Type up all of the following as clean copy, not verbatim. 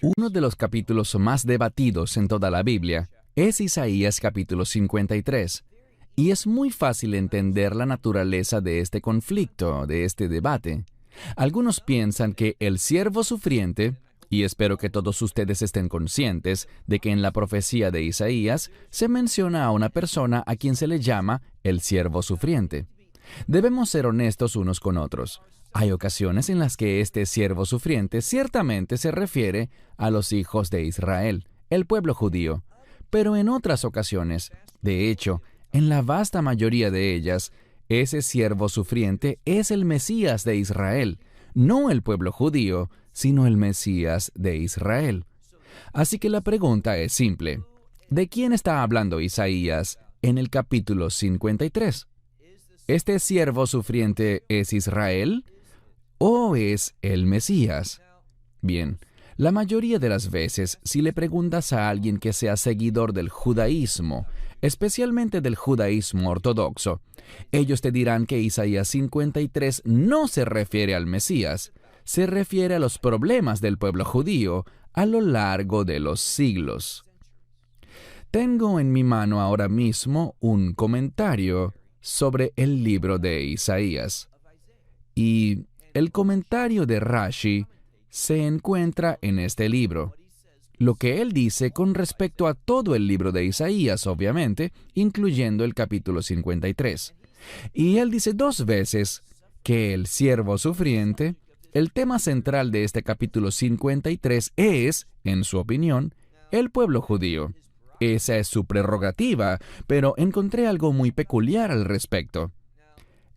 Uno de los capítulos más debatidos en toda la Biblia es Isaías capítulo 53, y es muy fácil entender la naturaleza de este conflicto, de este debate. Algunos piensan que el siervo sufriente, y espero que todos ustedes estén conscientes de que en la profecía de Isaías se menciona a una persona a quien se le llama el siervo sufriente. Debemos ser honestos unos con otros. Hay ocasiones en las que este siervo sufriente ciertamente se refiere a los hijos de Israel, el pueblo judío, pero en otras ocasiones, de hecho, en la vasta mayoría de ellas, ese siervo sufriente es el Mesías de Israel, no el pueblo judío, sino el Mesías de Israel. Así que la pregunta es simple: ¿de quién está hablando Isaías en el capítulo 53? ¿Este siervo sufriente es Israel o es el Mesías? Bien, la mayoría de las veces, si le preguntas a alguien que sea seguidor del judaísmo, especialmente del judaísmo ortodoxo, ellos te dirán que Isaías 53 no se refiere al Mesías, se refiere a los problemas del pueblo judío a lo largo de los siglos. Tengo en mi mano ahora mismo un comentario sobre el libro de Isaías. Y el comentario de Rashi se encuentra en este libro. Lo que él dice con respecto a todo el libro de Isaías, obviamente, incluyendo el capítulo 53. Y él dice 2 veces que el siervo sufriente, el tema central de este capítulo 53 es, en su opinión, el pueblo judío. Esa es su prerrogativa, pero encontré algo muy peculiar al respecto.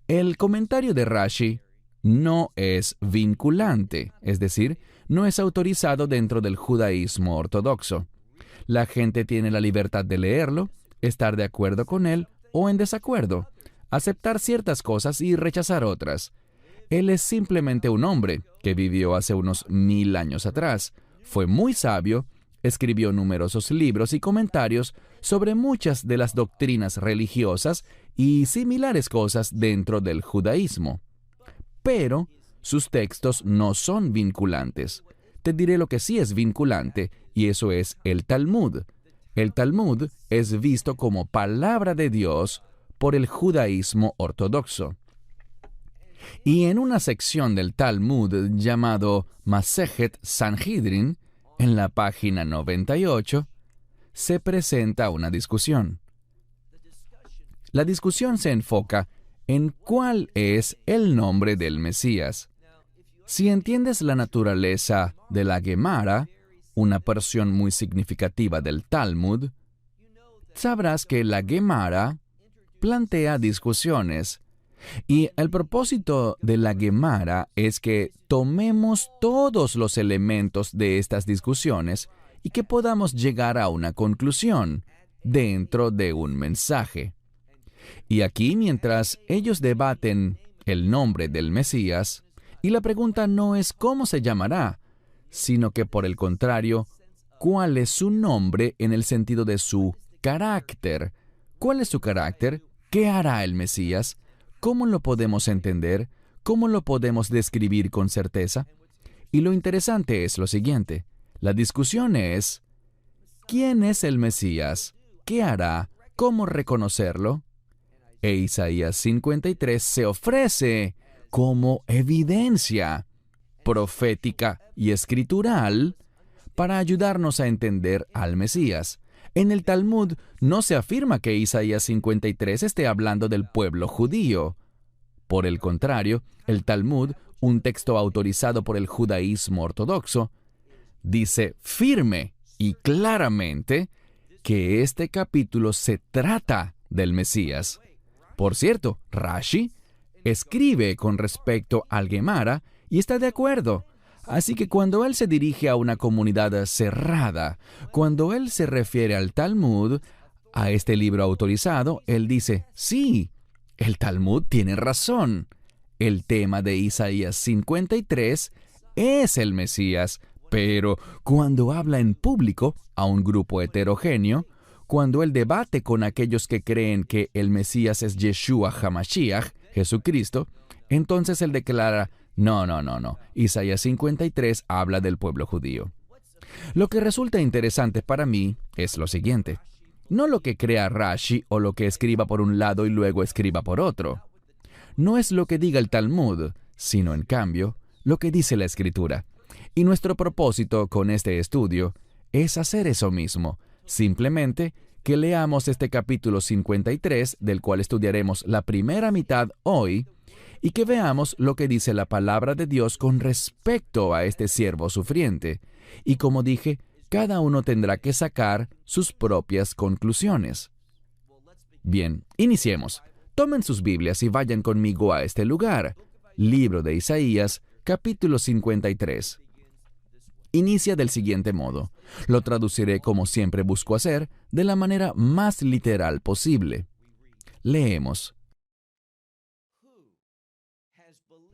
El comentario de Rashi no es vinculante, es decir, no es autorizado dentro del judaísmo ortodoxo. La gente tiene la libertad de leerlo, estar de acuerdo con él o en desacuerdo, aceptar ciertas cosas y rechazar otras. Él es simplemente un hombre que vivió hace unos 1000 años atrás, fue muy sabio, escribió numerosos libros y comentarios sobre muchas de las doctrinas religiosas y similares cosas dentro del judaísmo. Pero sus textos no son vinculantes. Te diré lo que sí es vinculante, y eso es el Talmud. El Talmud es visto como palabra de Dios por el judaísmo ortodoxo. Y en una sección del Talmud llamado Masejet Sanhedrin, en la página 98, se presenta una discusión. La discusión se enfoca en cuál es el nombre del Mesías. Si entiendes la naturaleza de la Gemara, una porción muy significativa del Talmud, sabrás que la Gemara plantea discusiones. Y el propósito de la Gemara es que tomemos todos los elementos de estas discusiones y que podamos llegar a una conclusión dentro de un mensaje. Y aquí, mientras ellos debaten el nombre del Mesías, y la pregunta no es cómo se llamará, sino que por el contrario, ¿cuál es su nombre en el sentido de su carácter? ¿Cuál es su carácter? ¿Qué hará el Mesías? ¿Cómo lo podemos entender? ¿Cómo lo podemos describir con certeza? Y lo interesante es lo siguiente. La discusión es: ¿quién es el Mesías? ¿Qué hará? ¿Cómo reconocerlo? E Isaías 53 se ofrece como evidencia profética y escritural para ayudarnos a entender al Mesías. En el Talmud no se afirma que Isaías 53 esté hablando del pueblo judío. Por el contrario, el Talmud, un texto autorizado por el judaísmo ortodoxo, dice firme y claramente que este capítulo se trata del Mesías. Por cierto, Rashi escribe con respecto al Gemara y está de acuerdo. Así que cuando él se dirige a una comunidad cerrada, cuando él se refiere al Talmud, a este libro autorizado, él dice: sí, el Talmud tiene razón. El tema de Isaías 53 es el Mesías, pero cuando habla en público a un grupo heterogéneo, cuando él debate con aquellos que creen que el Mesías es Yeshua HaMashiach, Jesucristo, entonces él declara: no. Isaías 53 habla del pueblo judío. Lo que resulta interesante para mí es lo siguiente. No lo que crea Rashi o lo que escriba por un lado y luego escriba por otro. No es lo que diga el Talmud, sino en cambio, lo que dice la Escritura. Y nuestro propósito con este estudio es hacer eso mismo, simplemente que leamos este capítulo 53, del cual estudiaremos la primera mitad hoy, y que veamos lo que dice la palabra de Dios con respecto a este siervo sufriente. Y como dije, cada uno tendrá que sacar sus propias conclusiones. Bien, iniciemos. Tomen sus Biblias y vayan conmigo a este lugar. Libro de Isaías, capítulo 53. Inicia del siguiente modo. Lo traduciré como siempre busco hacer, de la manera más literal posible. Leemos.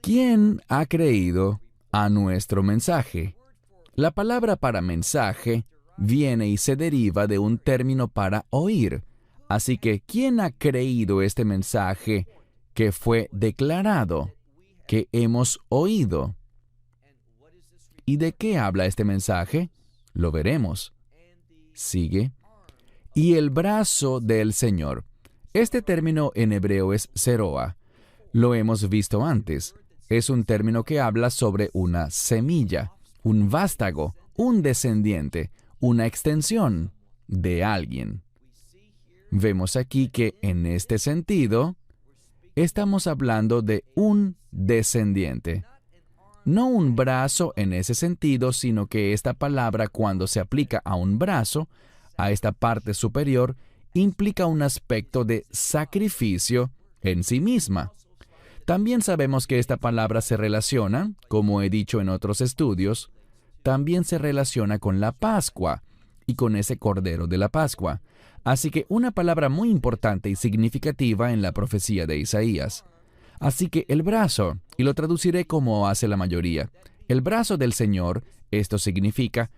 ¿Quién ha creído a nuestro mensaje? La palabra para mensaje viene y se deriva de un término para oír. Así que, ¿quién ha creído este mensaje que fue declarado, que hemos oído? ¿Y de qué habla este mensaje? Lo veremos. Sigue. Y el brazo del Señor. Este término en hebreo es zeroa. Lo hemos visto antes. Es un término que habla sobre una semilla, un vástago, un descendiente, una extensión de alguien. Vemos aquí que en este sentido, estamos hablando de un descendiente. No un brazo en ese sentido, sino que esta palabra, cuando se aplica a un brazo, a esta parte superior, implica un aspecto de sacrificio en sí misma. También sabemos que esta palabra se relaciona, como he dicho en otros estudios, también se relaciona con la Pascua y con ese Cordero de la Pascua. Así que una palabra muy importante y significativa en la profecía de Isaías. Así que el brazo, y lo traduciré como hace la mayoría, el brazo del Señor, esto significa,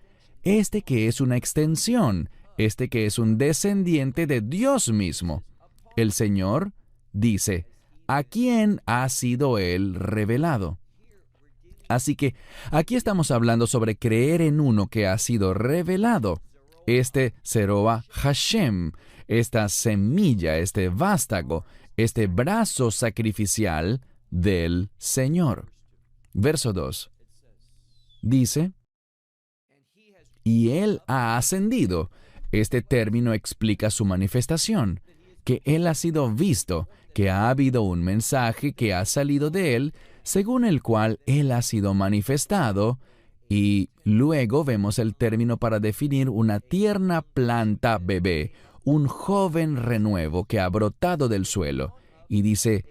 este que es una extensión, este que es un descendiente de Dios mismo. El Señor dice, ¿a quién ha sido Él revelado? Así que aquí estamos hablando sobre creer en uno que ha sido revelado. Este Zeroa Hashem, esta semilla, este vástago, este brazo sacrificial del Señor. Verso 2. Dice, y Él ha ascendido. Este término explica su manifestación, que Él ha sido visto, que ha habido un mensaje que ha salido de Él, según el cual Él ha sido manifestado, y luego vemos el término para definir una tierna planta bebé, un joven renuevo que ha brotado del suelo, y dice,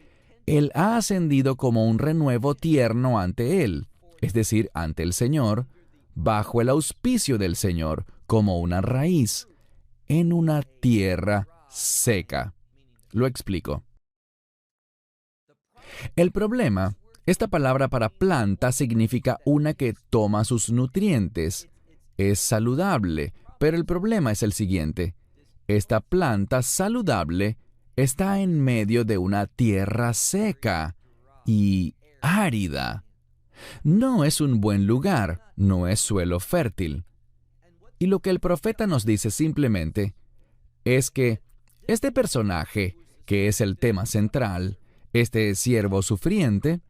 Él ha ascendido como un renuevo tierno ante Él, es decir, ante el Señor, bajo el auspicio del Señor, como una raíz, en una tierra seca. Lo explico. El problema, esta palabra para planta significa una que toma sus nutrientes. Es saludable, pero el problema es el siguiente. Esta planta saludable está en medio de una tierra seca y árida. No es un buen lugar, no es suelo fértil. Y lo que el profeta nos dice simplemente es que este personaje, que es el tema central, este siervo sufriente,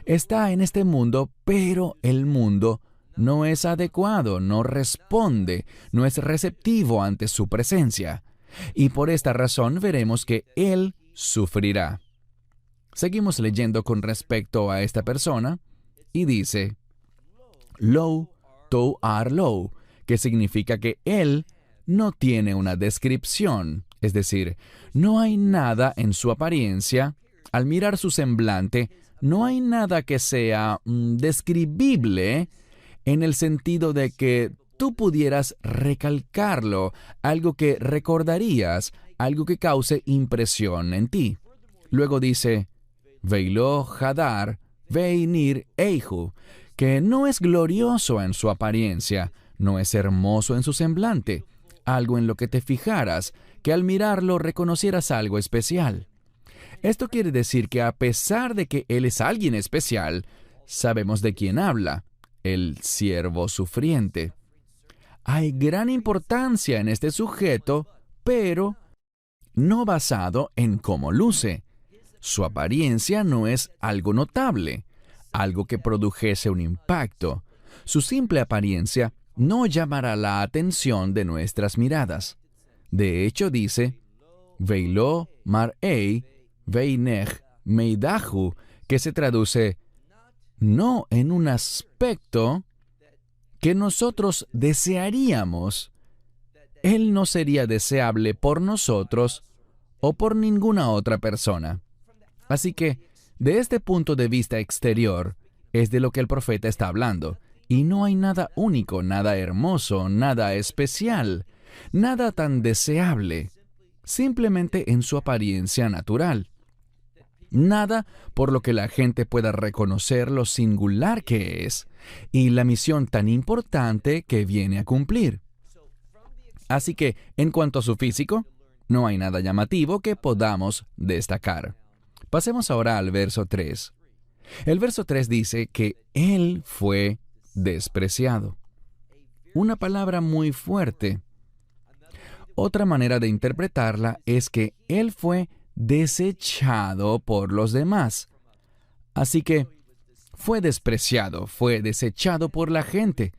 está en este mundo, pero el mundo no es adecuado, no responde, no es receptivo ante su presencia. Y por esta razón veremos que él sufrirá. Seguimos leyendo con respecto a esta persona y dice, Lo to'ar lo, que significa que él no tiene una descripción, es decir, no hay nada en su apariencia, al mirar su semblante, no hay nada que sea describible en el sentido de que tú pudieras recalcarlo, algo que recordarías, algo que cause impresión en ti. Luego dice, Veilo Hadar, Veinir Eihu, que no es glorioso en su apariencia, no es hermoso en su semblante, algo en lo que te fijaras, que al mirarlo reconocieras algo especial. Esto quiere decir que a pesar de que él es alguien especial, sabemos de quién habla, el siervo sufriente. Hay gran importancia en este sujeto, pero no basado en cómo luce. Su apariencia no es algo notable, algo que produjese un impacto. Su simple apariencia no llamará la atención de nuestras miradas. De hecho, dice, Veilo mar'ei veinech meidahu, que se traduce, no en un aspecto que nosotros desearíamos. Él no sería deseable por nosotros o por ninguna otra persona. Así que, de este punto de vista exterior, es de lo que el profeta está hablando. Y no hay nada único, nada hermoso, nada especial, nada tan deseable, simplemente en su apariencia natural. Nada por lo que la gente pueda reconocer lo singular que es y la misión tan importante que viene a cumplir. Así que, en cuanto a su físico, no hay nada llamativo que podamos destacar. Pasemos ahora al verso 3. El verso 3 dice que Él fue despreciado. Una palabra muy fuerte. Otra manera de interpretarla es que Él fue desechado por los demás. Así que fue despreciado, fue desechado por la gente.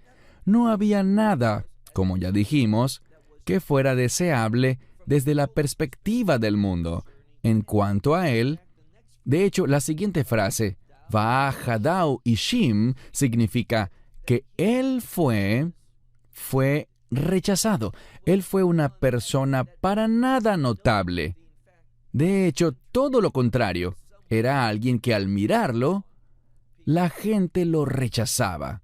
No había nada, como ya dijimos, que fuera deseable desde la perspectiva del mundo. En cuanto a Él, de hecho, la siguiente frase, Va'ahadau Ishim, significa que Él fue rechazado. Él fue una persona para nada notable. De hecho, todo lo contrario. Era alguien que al mirarlo, la gente lo rechazaba.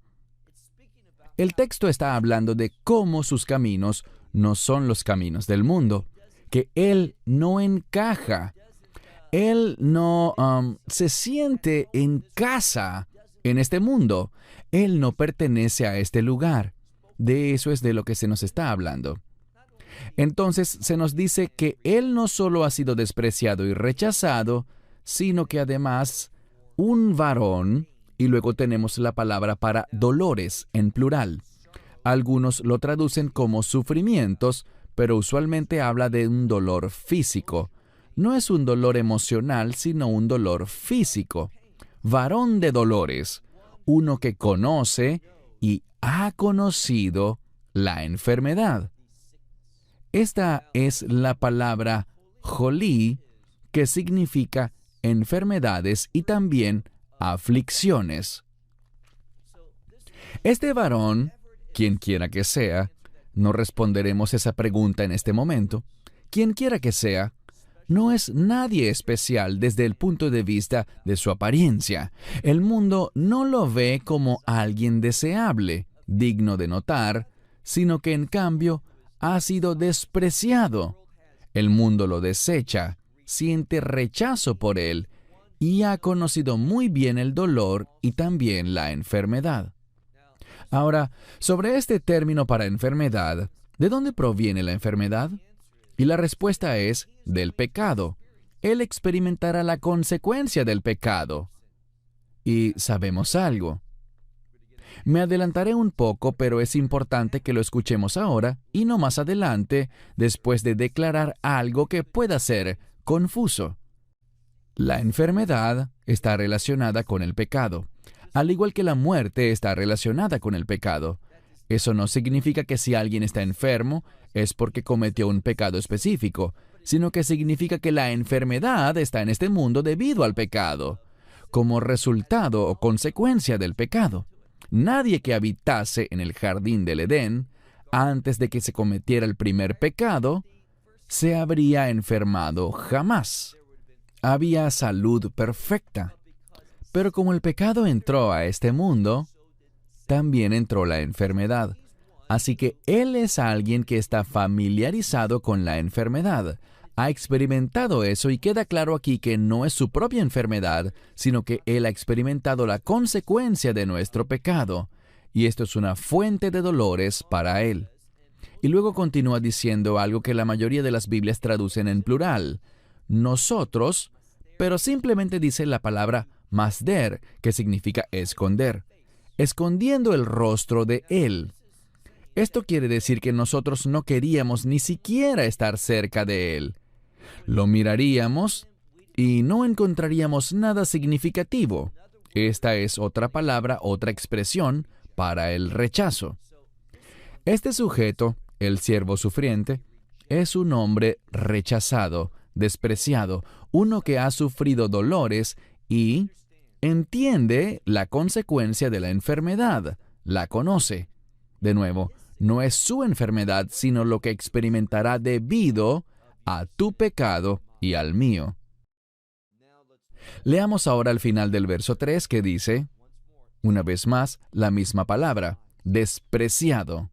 El texto está hablando de cómo sus caminos no son los caminos del mundo, que Él no encaja. Él no se siente en casa en este mundo. Él no pertenece a este lugar. De eso es de lo que se nos está hablando. Entonces se nos dice que Él no solo ha sido despreciado y rechazado, sino que además un varón, y luego tenemos la palabra para dolores en plural. Algunos lo traducen como sufrimientos, pero usualmente habla de un dolor físico. No es un dolor emocional, sino un dolor físico. Varón de dolores, uno que conoce y ha conocido la enfermedad. Esta es la palabra jolí, que significa enfermedades y también aflicciones. Este varón, quien quiera que sea, no responderemos esa pregunta en este momento, quien quiera que sea, no es nadie especial desde el punto de vista de su apariencia. El mundo no lo ve como alguien deseable, digno de notar, sino que en cambio ha sido despreciado. El mundo lo desecha, siente rechazo por él y ha conocido muy bien el dolor y también la enfermedad. Ahora, sobre este término para enfermedad, ¿de dónde proviene la enfermedad? Y la respuesta es del pecado. Él experimentará la consecuencia del pecado. Y sabemos algo. Me adelantaré un poco, pero es importante que lo escuchemos ahora y no más adelante, después de declarar algo que pueda ser confuso. La enfermedad está relacionada con el pecado, al igual que la muerte está relacionada con el pecado. Eso no significa que si alguien está enfermo es porque cometió un pecado específico, sino que significa que la enfermedad está en este mundo debido al pecado, como resultado o consecuencia del pecado. Nadie que habitase en el jardín del Edén, antes de que se cometiera el primer pecado, se habría enfermado jamás. Había salud perfecta. Pero como el pecado entró a este mundo, también entró la enfermedad. Así que Él es alguien que está familiarizado con la enfermedad. Ha experimentado eso y queda claro aquí que no es su propia enfermedad, sino que Él ha experimentado la consecuencia de nuestro pecado. Y esto es una fuente de dolores para Él. Y luego continúa diciendo algo que la mayoría de las Biblias traducen en plural. Nosotros, pero simplemente dice la palabra masder, que significa esconder. Escondiendo el rostro de Él. Esto quiere decir que nosotros no queríamos ni siquiera estar cerca de Él. Lo miraríamos y no encontraríamos nada significativo. Esta es otra palabra, otra expresión para el rechazo. Este sujeto, el siervo sufriente, es un hombre rechazado, despreciado, uno que ha sufrido dolores y entiende la consecuencia de la enfermedad, la conoce. De nuevo, no es su enfermedad, sino lo que experimentará debido a tu pecado y al mío. Leamos ahora al final del verso 3 que dice, una vez más, la misma palabra, despreciado.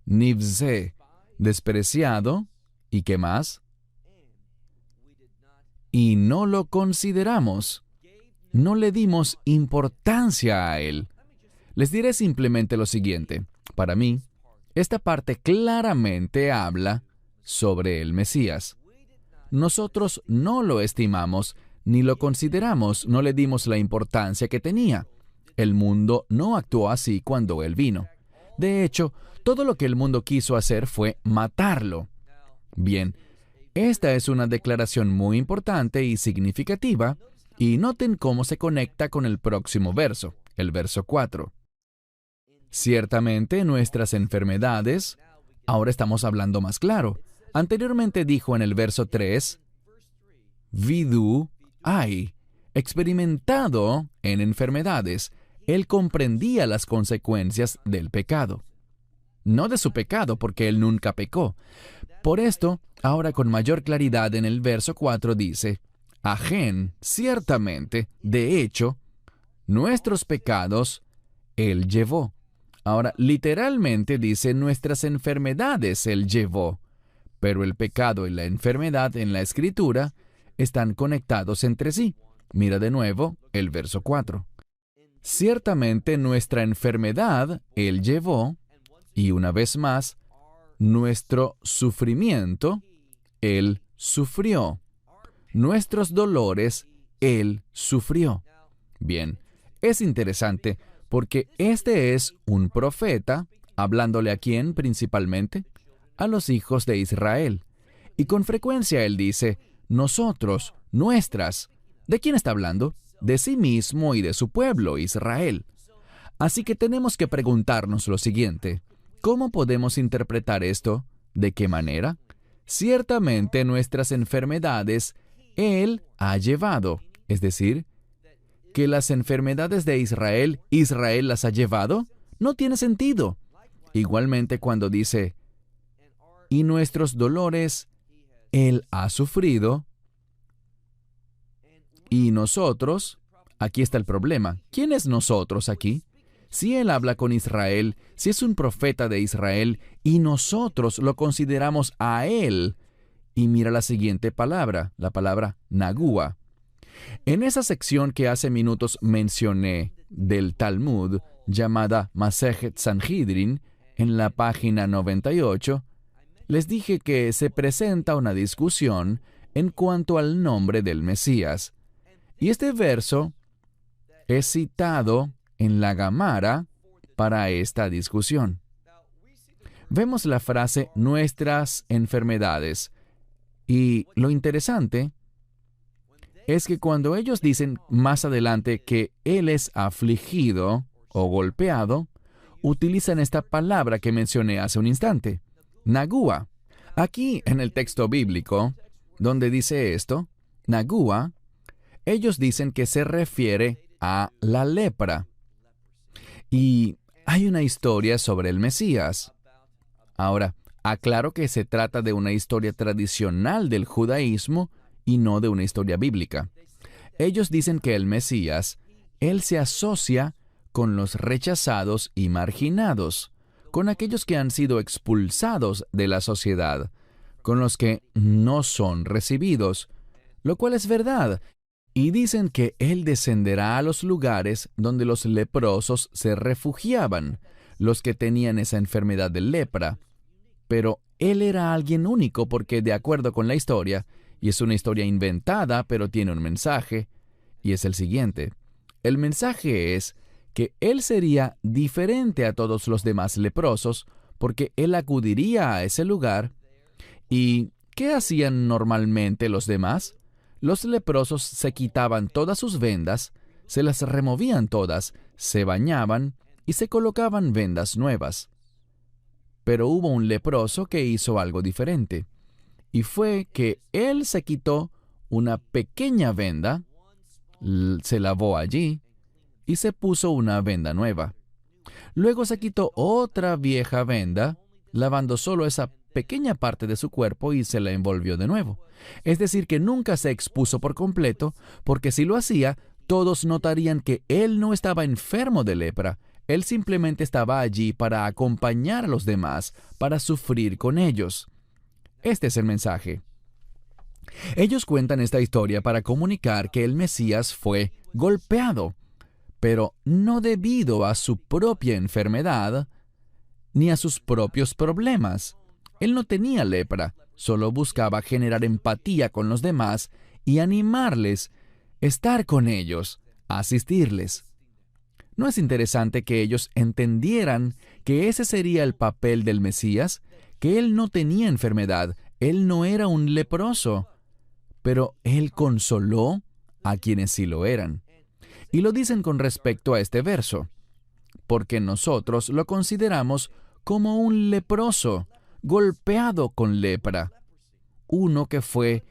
Nivze, despreciado, ¿y qué más? Y no lo consideramos. No le dimos importancia a él. Les diré simplemente lo siguiente. Para mí, esta parte claramente habla sobre el Mesías. Nosotros no lo estimamos ni lo consideramos, no le dimos la importancia que tenía. El mundo no actuó así cuando él vino. De hecho, todo lo que el mundo quiso hacer fue matarlo. Bien, esta es una declaración muy importante y significativa, y noten cómo se conecta con el próximo verso, el verso 4. Ciertamente nuestras enfermedades, ahora estamos hablando más claro. Anteriormente dijo en el verso 3, vidu ai, experimentado en enfermedades. Él comprendía las consecuencias del pecado. No de su pecado, porque él nunca pecó. Por esto, ahora con mayor claridad en el verso 4 dice, ajen, ciertamente, de hecho, nuestros pecados él llevó. Ahora, literalmente dice, nuestras enfermedades él llevó. Pero el pecado y la enfermedad en la Escritura están conectados entre sí. Mira de nuevo el verso 4. Ciertamente nuestra enfermedad él llevó, y una vez más, nuestro sufrimiento él sufrió. Nuestros dolores él sufrió. Bien, es interesante porque este es un profeta, hablándole a quién principalmente, a los hijos de Israel. Y con frecuencia él dice, nosotros, nuestras. ¿De quién está hablando? De sí mismo y de su pueblo, Israel. Así que tenemos que preguntarnos lo siguiente. ¿Cómo podemos interpretar esto? ¿De qué manera? Ciertamente nuestras enfermedades Él ha llevado. Es decir, que las enfermedades de Israel, Israel las ha llevado, no tiene sentido. Igualmente cuando dice, y nuestros dolores Él ha sufrido, y nosotros, aquí está el problema. ¿Quién es nosotros aquí? Si Él habla con Israel, si es un profeta de Israel, y nosotros lo consideramos a Él, y mira la siguiente palabra, la palabra Nagua. En esa sección que hace minutos mencioné del Talmud, llamada Masejet Sanhedrin, en la página 98, les dije que se presenta una discusión en cuanto al nombre del Mesías. Y este verso es citado en la Gamara para esta discusión. Vemos la frase nuestras enfermedades. Y lo interesante es que cuando ellos dicen más adelante que Él es afligido o golpeado, utilizan esta palabra que mencioné hace un instante, Nagua. Aquí en el texto bíblico, donde dice esto, Nagua, ellos dicen que se refiere a la lepra. Y hay una historia sobre el Mesías. Ahora, aclaro que se trata de una historia tradicional del judaísmo y no de una historia bíblica. Ellos dicen que el Mesías, Él se asocia con los rechazados y marginados, con aquellos que han sido expulsados de la sociedad, con los que no son recibidos, lo cual es verdad. Y dicen que Él descenderá a los lugares donde los leprosos se refugiaban, los que tenían esa enfermedad de lepra. Pero Él era alguien único porque, de acuerdo con la historia, y es una historia inventada, pero tiene un mensaje, y es el siguiente. El mensaje es que él sería diferente a todos los demás leprosos porque él acudiría a ese lugar. ¿Y qué hacían normalmente los demás? Los leprosos se quitaban todas sus vendas, se las removían todas, se bañaban y se colocaban vendas nuevas. Pero hubo un leproso que hizo algo diferente, y fue que él se quitó una pequeña venda, se lavó allí y se puso una venda nueva. Luego se quitó otra vieja venda, lavando solo esa pequeña parte de su cuerpo y se la envolvió de nuevo. Es decir, que nunca se expuso por completo, porque si lo hacía, todos notarían que él no estaba enfermo de lepra. Él simplemente estaba allí para acompañar a los demás, para sufrir con ellos. Este es el mensaje. Ellos cuentan esta historia para comunicar que el Mesías fue golpeado, pero no debido a su propia enfermedad ni a sus propios problemas. Él no tenía lepra, solo buscaba generar empatía con los demás y animarles, estar con ellos, asistirles. ¿No es interesante que ellos entendieran que ese sería el papel del Mesías? Que él no tenía enfermedad, él no era un leproso, pero él consoló a quienes sí lo eran. Y lo dicen con respecto a este verso, porque nosotros lo consideramos como un leproso, golpeado con lepra, uno que fue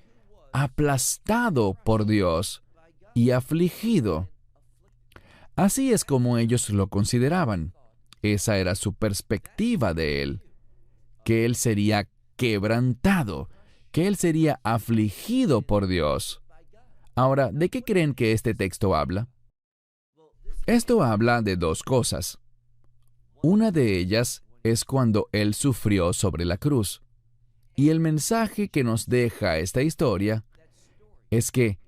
aplastado por Dios y afligido. Así es como ellos lo consideraban. Esa era su perspectiva de él, que él sería quebrantado, que él sería afligido por Dios. Ahora, ¿de qué creen que este texto habla? Esto habla de dos cosas. Una de ellas es cuando él sufrió sobre la cruz. Y el mensaje que nos deja esta historia es que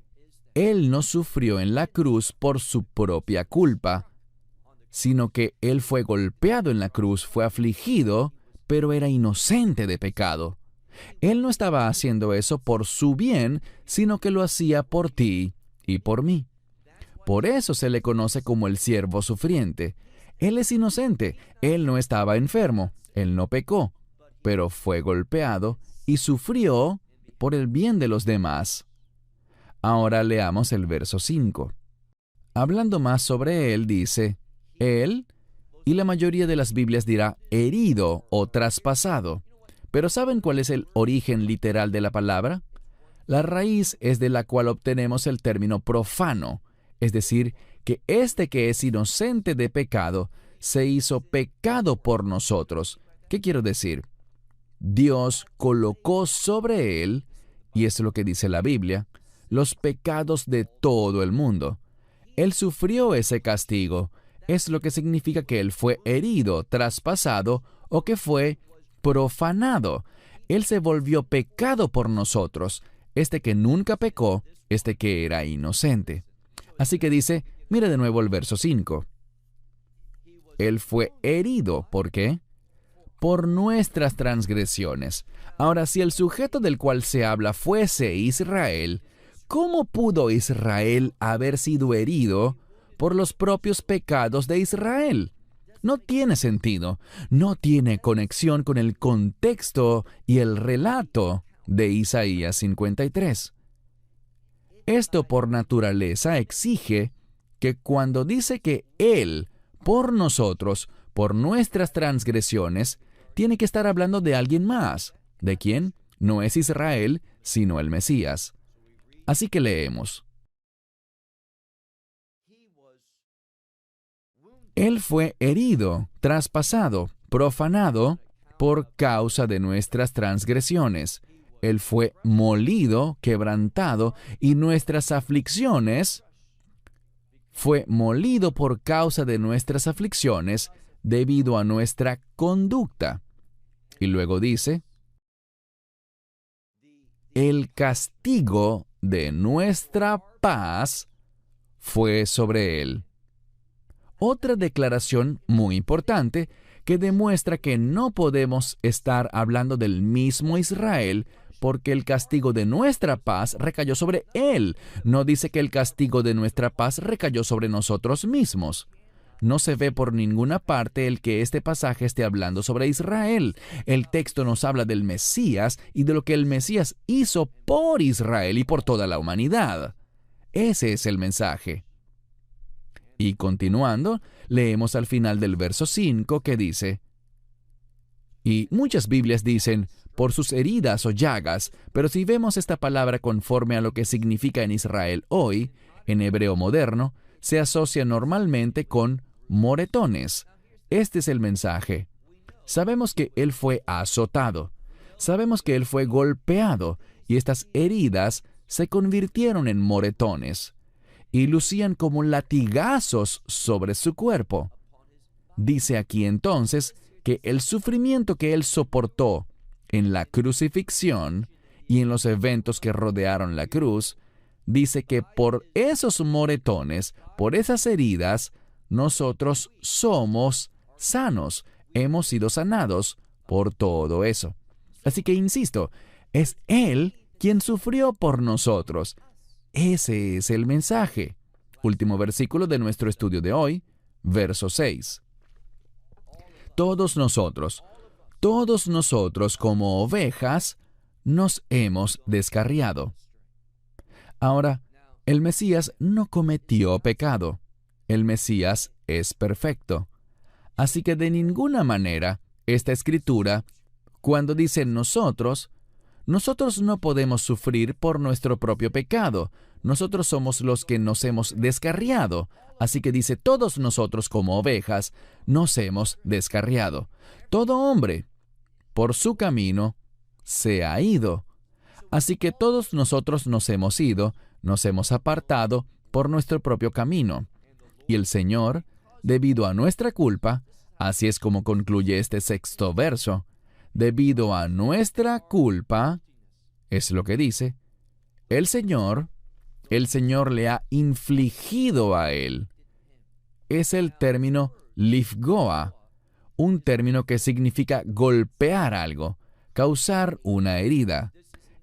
él no sufrió en la cruz por su propia culpa, sino que él fue golpeado en la cruz, fue afligido, pero era inocente de pecado. Él no estaba haciendo eso por su bien, sino que lo hacía por ti y por mí. Por eso se le conoce como el siervo sufriente. Él es inocente, él no estaba enfermo, él no pecó, pero fue golpeado y sufrió por el bien de los demás. Ahora leamos el verso 5. Hablando más sobre él, dice, él, y la mayoría de las Biblias dirá herido o traspasado. Pero ¿saben cuál es el origen literal de la palabra? La raíz es de la cual obtenemos el término profano, es decir, que este que es inocente de pecado se hizo pecado por nosotros. ¿Qué quiero decir? Dios colocó sobre él, y es lo que dice la Biblia, los pecados de todo el mundo. Él sufrió ese castigo. Es lo que significa que él fue herido, traspasado o que fue profanado. Él se volvió pecado por nosotros, este que nunca pecó, este que era inocente. Así que dice, mira de nuevo el verso 5. Él fue herido, ¿por qué? Por nuestras transgresiones. Ahora, si el sujeto del cual se habla fuese Israel, ¿cómo pudo Israel haber sido herido por los propios pecados de Israel? No tiene sentido, no tiene conexión con el contexto y el relato de Isaías 53. Esto por naturaleza exige que cuando dice que Él, por nosotros, por nuestras transgresiones, tiene que estar hablando de alguien más. ¿De quién? No es Israel, sino el Mesías. Así que leemos. Él fue herido, traspasado, profanado por causa de nuestras transgresiones. Él fue molido, quebrantado, y nuestras aflicciones, fue molido por causa de nuestras aflicciones debido a nuestra conducta. Y luego dice, el castigo de nuestra paz fue sobre él. Otra declaración muy importante que demuestra que no podemos estar hablando del mismo Israel porque el castigo de nuestra paz recayó sobre él. No dice que el castigo de nuestra paz recayó sobre nosotros mismos. No se ve por ninguna parte el que este pasaje esté hablando sobre Israel. El texto nos habla del Mesías y de lo que el Mesías hizo por Israel y por toda la humanidad. Ese es el mensaje. Y continuando, leemos al final del verso 5 que dice: y muchas Biblias dicen, por sus heridas o llagas, pero si vemos esta palabra conforme a lo que significa en Israel hoy, en hebreo moderno, se asocia normalmente con moretones. Este es el mensaje. Sabemos que Él fue azotado. Sabemos que Él fue golpeado, y estas heridas se convirtieron en moretones, y lucían como latigazos sobre su cuerpo. Dice aquí entonces que el sufrimiento que Él soportó en la crucifixión y en los eventos que rodearon la cruz, dice que por esos moretones, por esas heridas, nosotros somos sanos, hemos sido sanados por todo eso. Así que insisto, es Él quien sufrió por nosotros. Ese es el mensaje. Último versículo de nuestro estudio de hoy, verso 6. Todos nosotros como ovejas, nos hemos descarriado. Ahora, el Mesías no cometió pecado. El Mesías es perfecto. Así que de ninguna manera, esta escritura, cuando dice nosotros no podemos sufrir por nuestro propio pecado. Nosotros somos los que nos hemos descarriado. Así que dice, todos nosotros como ovejas nos hemos descarriado. Todo hombre, por su camino, se ha ido. Así que todos nosotros nos hemos ido, nos hemos apartado por nuestro propio camino. Y el Señor, debido a nuestra culpa, así es como concluye este sexto verso, debido a nuestra culpa, es lo que dice, el Señor le ha infligido a él. Es el término lifgoa, un término que significa golpear algo, causar una herida.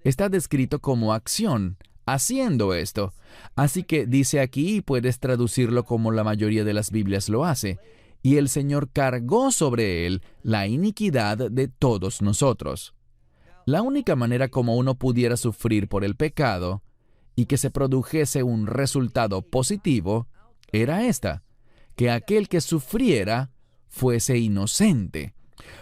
Está descrito como acción, haciendo esto. Así que dice aquí, y puedes traducirlo como la mayoría de las Biblias lo hace, y el Señor cargó sobre él la iniquidad de todos nosotros. La única manera como uno pudiera sufrir por el pecado y que se produjese un resultado positivo era esta, que aquel que sufriera fuese inocente.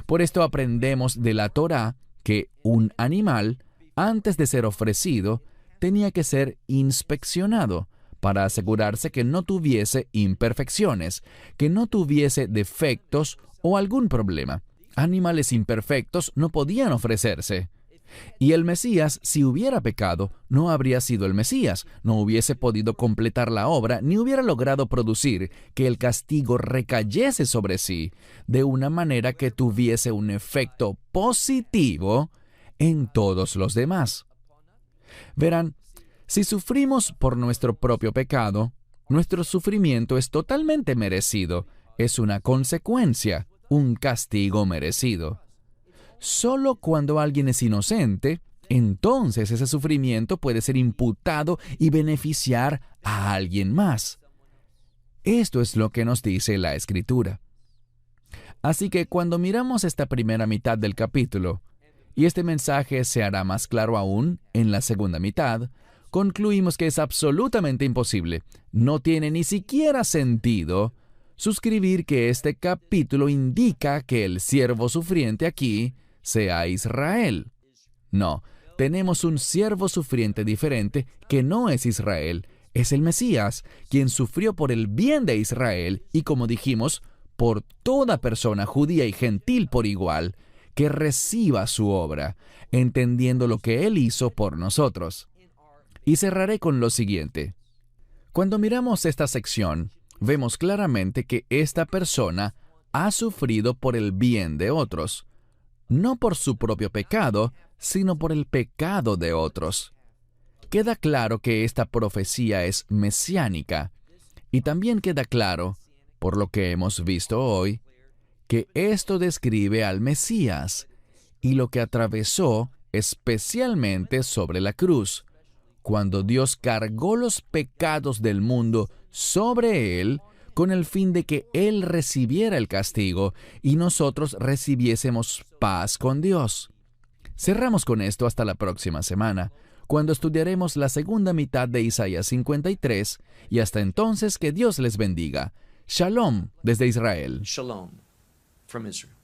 Por esto aprendemos de la Torá que un animal, antes de ser ofrecido, tenía que ser inspeccionado para asegurarse que no tuviese imperfecciones, que no tuviese defectos o algún problema. Animales imperfectos no podían ofrecerse. Y el Mesías, si hubiera pecado, no habría sido el Mesías, no hubiese podido completar la obra, ni hubiera logrado producir que el castigo recayese sobre sí de una manera que tuviese un efecto positivo en todos los demás. Verán, si sufrimos por nuestro propio pecado, nuestro sufrimiento es totalmente merecido, es una consecuencia, un castigo merecido. Solo cuando alguien es inocente, entonces ese sufrimiento puede ser imputado y beneficiar a alguien más. Esto es lo que nos dice la Escritura. Así que cuando miramos esta primera mitad del capítulo, y este mensaje se hará más claro aún en la segunda mitad, concluimos que es absolutamente imposible, no tiene ni siquiera sentido, suscribir que este capítulo indica que el siervo sufriente aquí sea Israel. No, tenemos un siervo sufriente diferente que no es Israel, es el Mesías, quien sufrió por el bien de Israel y, como dijimos, por toda persona judía y gentil por igual, que reciba su obra, entendiendo lo que Él hizo por nosotros. Y cerraré con lo siguiente. Cuando miramos esta sección, vemos claramente que esta persona ha sufrido por el bien de otros, no por su propio pecado, sino por el pecado de otros. Queda claro que esta profecía es mesiánica, y también queda claro, por lo que hemos visto hoy, que esto describe al Mesías y lo que atravesó especialmente sobre la cruz, cuando Dios cargó los pecados del mundo sobre Él con el fin de que Él recibiera el castigo y nosotros recibiésemos paz con Dios. Cerramos con esto hasta la próxima semana, cuando estudiaremos la segunda mitad de Isaías 53, y hasta entonces que Dios les bendiga. Shalom desde Israel. Shalom from Israel.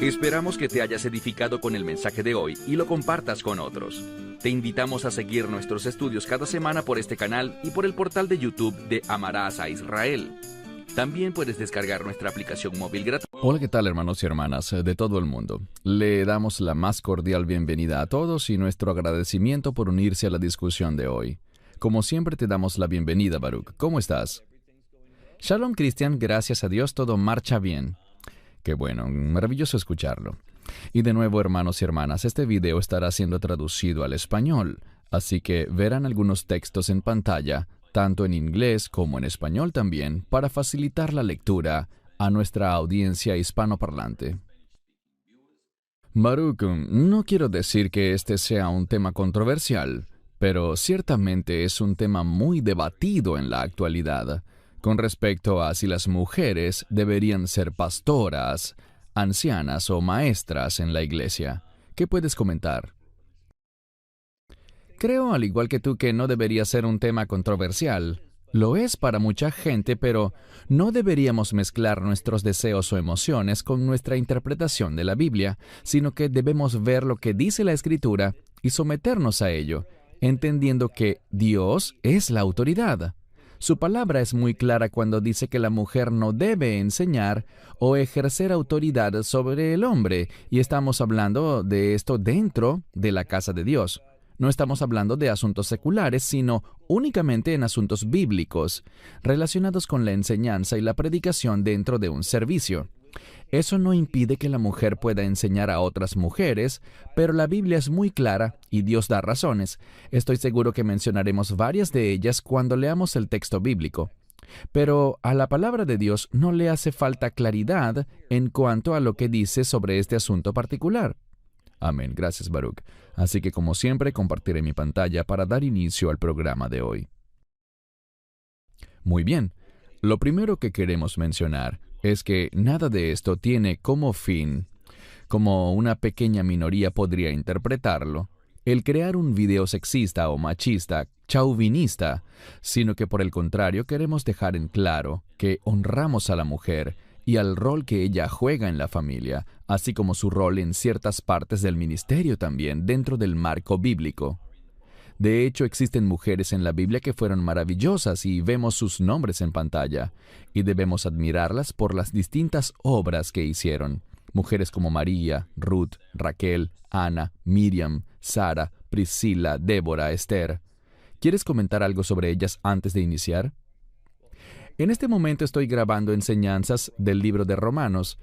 Esperamos que te hayas edificado con el mensaje de hoy y lo compartas con otros. Te invitamos a seguir nuestros estudios cada semana por este canal y por el portal de YouTube de Amarás a Israel. También puedes descargar nuestra aplicación móvil gratuita. Hola, ¿qué tal, hermanos y hermanas de todo el mundo? Le damos la más cordial bienvenida a todos y nuestro agradecimiento por unirse a la discusión de hoy. Como siempre, te damos la bienvenida, Baruch. ¿Cómo estás? Shalom, Cristian. Gracias a Dios, todo marcha bien. Qué bueno, maravilloso escucharlo. Y de nuevo, hermanos y hermanas, este video estará siendo traducido al español, así que verán algunos textos en pantalla, tanto en inglés como en español también, para facilitar la lectura a nuestra audiencia hispanoparlante. Baruch, no quiero decir que este sea un tema controversial, pero ciertamente es un tema muy debatido en la actualidad, con respecto a si las mujeres deberían ser pastoras, ancianas o maestras en la iglesia. ¿Qué puedes comentar? Creo, al igual que tú, que no debería ser un tema controversial. Lo es para mucha gente, pero no deberíamos mezclar nuestros deseos o emociones con nuestra interpretación de la Biblia, sino que debemos ver lo que dice la Escritura y someternos a ello, entendiendo que Dios es la autoridad. Su palabra es muy clara cuando dice que la mujer no debe enseñar o ejercer autoridad sobre el hombre, y estamos hablando de esto dentro de la casa de Dios. No estamos hablando de asuntos seculares, sino únicamente en asuntos bíblicos, relacionados con la enseñanza y la predicación dentro de un servicio. Eso no impide que la mujer pueda enseñar a otras mujeres, pero la Biblia es muy clara y Dios da razones. Estoy seguro que mencionaremos varias de ellas cuando leamos el texto bíblico. Pero a la palabra de Dios no le hace falta claridad en cuanto a lo que dice sobre este asunto particular. Amén. Gracias, Baruch. Así que, como siempre, compartiré mi pantalla para dar inicio al programa de hoy. Muy bien. Lo primero que queremos mencionar es que nada de esto tiene como fin, como una pequeña minoría podría interpretarlo, el crear un video sexista o machista, chauvinista, sino que por el contrario queremos dejar en claro que honramos a la mujer y al rol que ella juega en la familia, así como su rol en ciertas partes del ministerio también dentro del marco bíblico. De hecho, existen mujeres en la Biblia que fueron maravillosas y vemos sus nombres en pantalla, y debemos admirarlas por las distintas obras que hicieron. Mujeres como María, Ruth, Raquel, Ana, Miriam, Sara, Priscila, Débora, Esther. ¿Quieres comentar algo sobre ellas antes de iniciar? En este momento estoy grabando enseñanzas del libro de Romanos,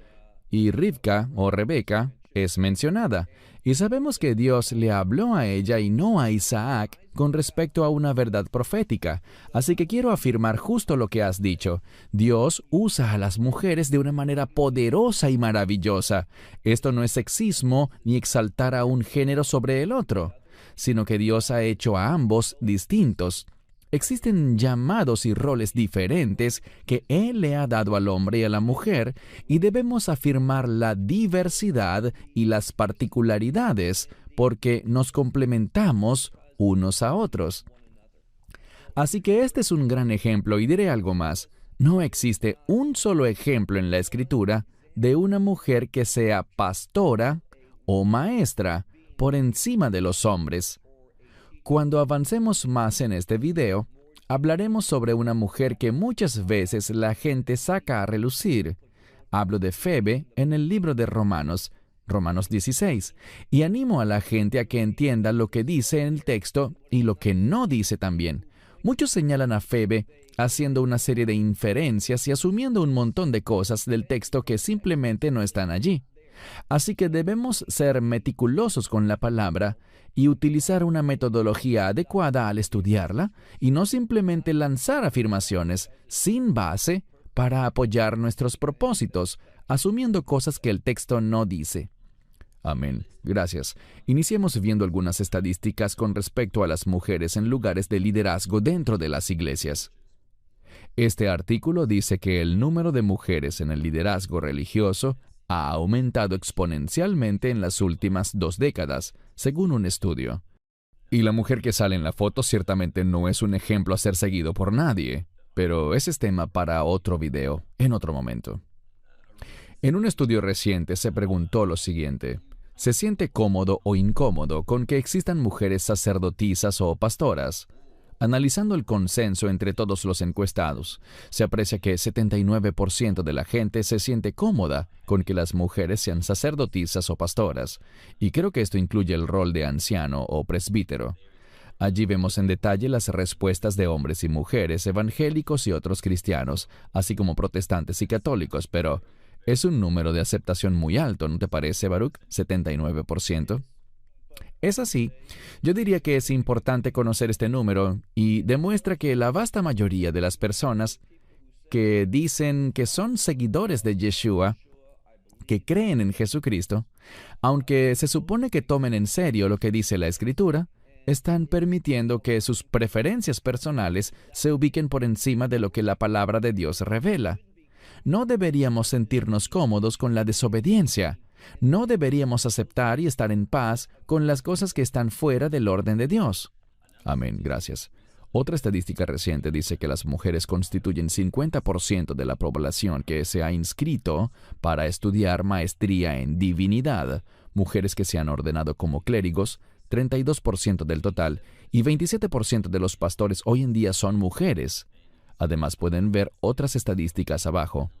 y Rivka o Rebeca es mencionada, y sabemos que Dios le habló a ella y no a Isaac con respecto a una verdad profética. Así que quiero afirmar justo lo que has dicho. Dios usa a las mujeres de una manera poderosa y maravillosa. Esto no es sexismo ni exaltar a un género sobre el otro, sino que Dios ha hecho a ambos distintos. Existen llamados y roles diferentes que Él le ha dado al hombre y a la mujer, y debemos afirmar la diversidad y las particularidades, porque nos complementamos unos a otros. Así que este es un gran ejemplo, y diré algo más. No existe un solo ejemplo en la Escritura de una mujer que sea pastora o maestra por encima de los hombres. Cuando avancemos más en este video, hablaremos sobre una mujer que muchas veces la gente saca a relucir. Hablo de Febe en el libro de Romanos 16, y animo a la gente a que entienda lo que dice en el texto y lo que no dice también. Muchos señalan a Febe haciendo una serie de inferencias y asumiendo un montón de cosas del texto que simplemente no están allí. Así que debemos ser meticulosos con la palabra y utilizar una metodología adecuada al estudiarla, y no simplemente lanzar afirmaciones sin base para apoyar nuestros propósitos, asumiendo cosas que el texto no dice. Amén. Gracias. Iniciemos viendo algunas estadísticas con respecto a las mujeres en lugares de liderazgo dentro de las iglesias. Este artículo dice que el número de mujeres en el liderazgo religioso ha aumentado exponencialmente en las últimas 2 décadas, según un estudio. Y la mujer que sale en la foto ciertamente no es un ejemplo a ser seguido por nadie, pero ese es tema para otro video, en otro momento. En un estudio reciente se preguntó lo siguiente: ¿se siente cómodo o incómodo con que existan mujeres sacerdotisas o pastoras? Analizando el consenso entre todos los encuestados, se aprecia que 79% de la gente se siente cómoda con que las mujeres sean sacerdotisas o pastoras, y creo que esto incluye el rol de anciano o presbítero. Allí vemos en detalle las respuestas de hombres y mujeres, evangélicos y otros cristianos, así como protestantes y católicos, pero es un número de aceptación muy alto, ¿no te parece, Baruch? 79%. Es así. Yo diría que es importante conocer este número y demuestra que la vasta mayoría de las personas que dicen que son seguidores de Yeshua, que creen en Jesucristo, aunque se supone que tomen en serio lo que dice la Escritura, están permitiendo que sus preferencias personales se ubiquen por encima de lo que la palabra de Dios revela. No deberíamos sentirnos cómodos con la desobediencia. No deberíamos aceptar y estar en paz con las cosas que están fuera del orden de Dios. Amén, gracias. Otra estadística reciente dice que las mujeres constituyen 50% de la población que se ha inscrito para estudiar maestría en divinidad, mujeres que se han ordenado como clérigos, 32% del total, y 27% de los pastores hoy en día son mujeres. Además, pueden ver otras estadísticas abajo.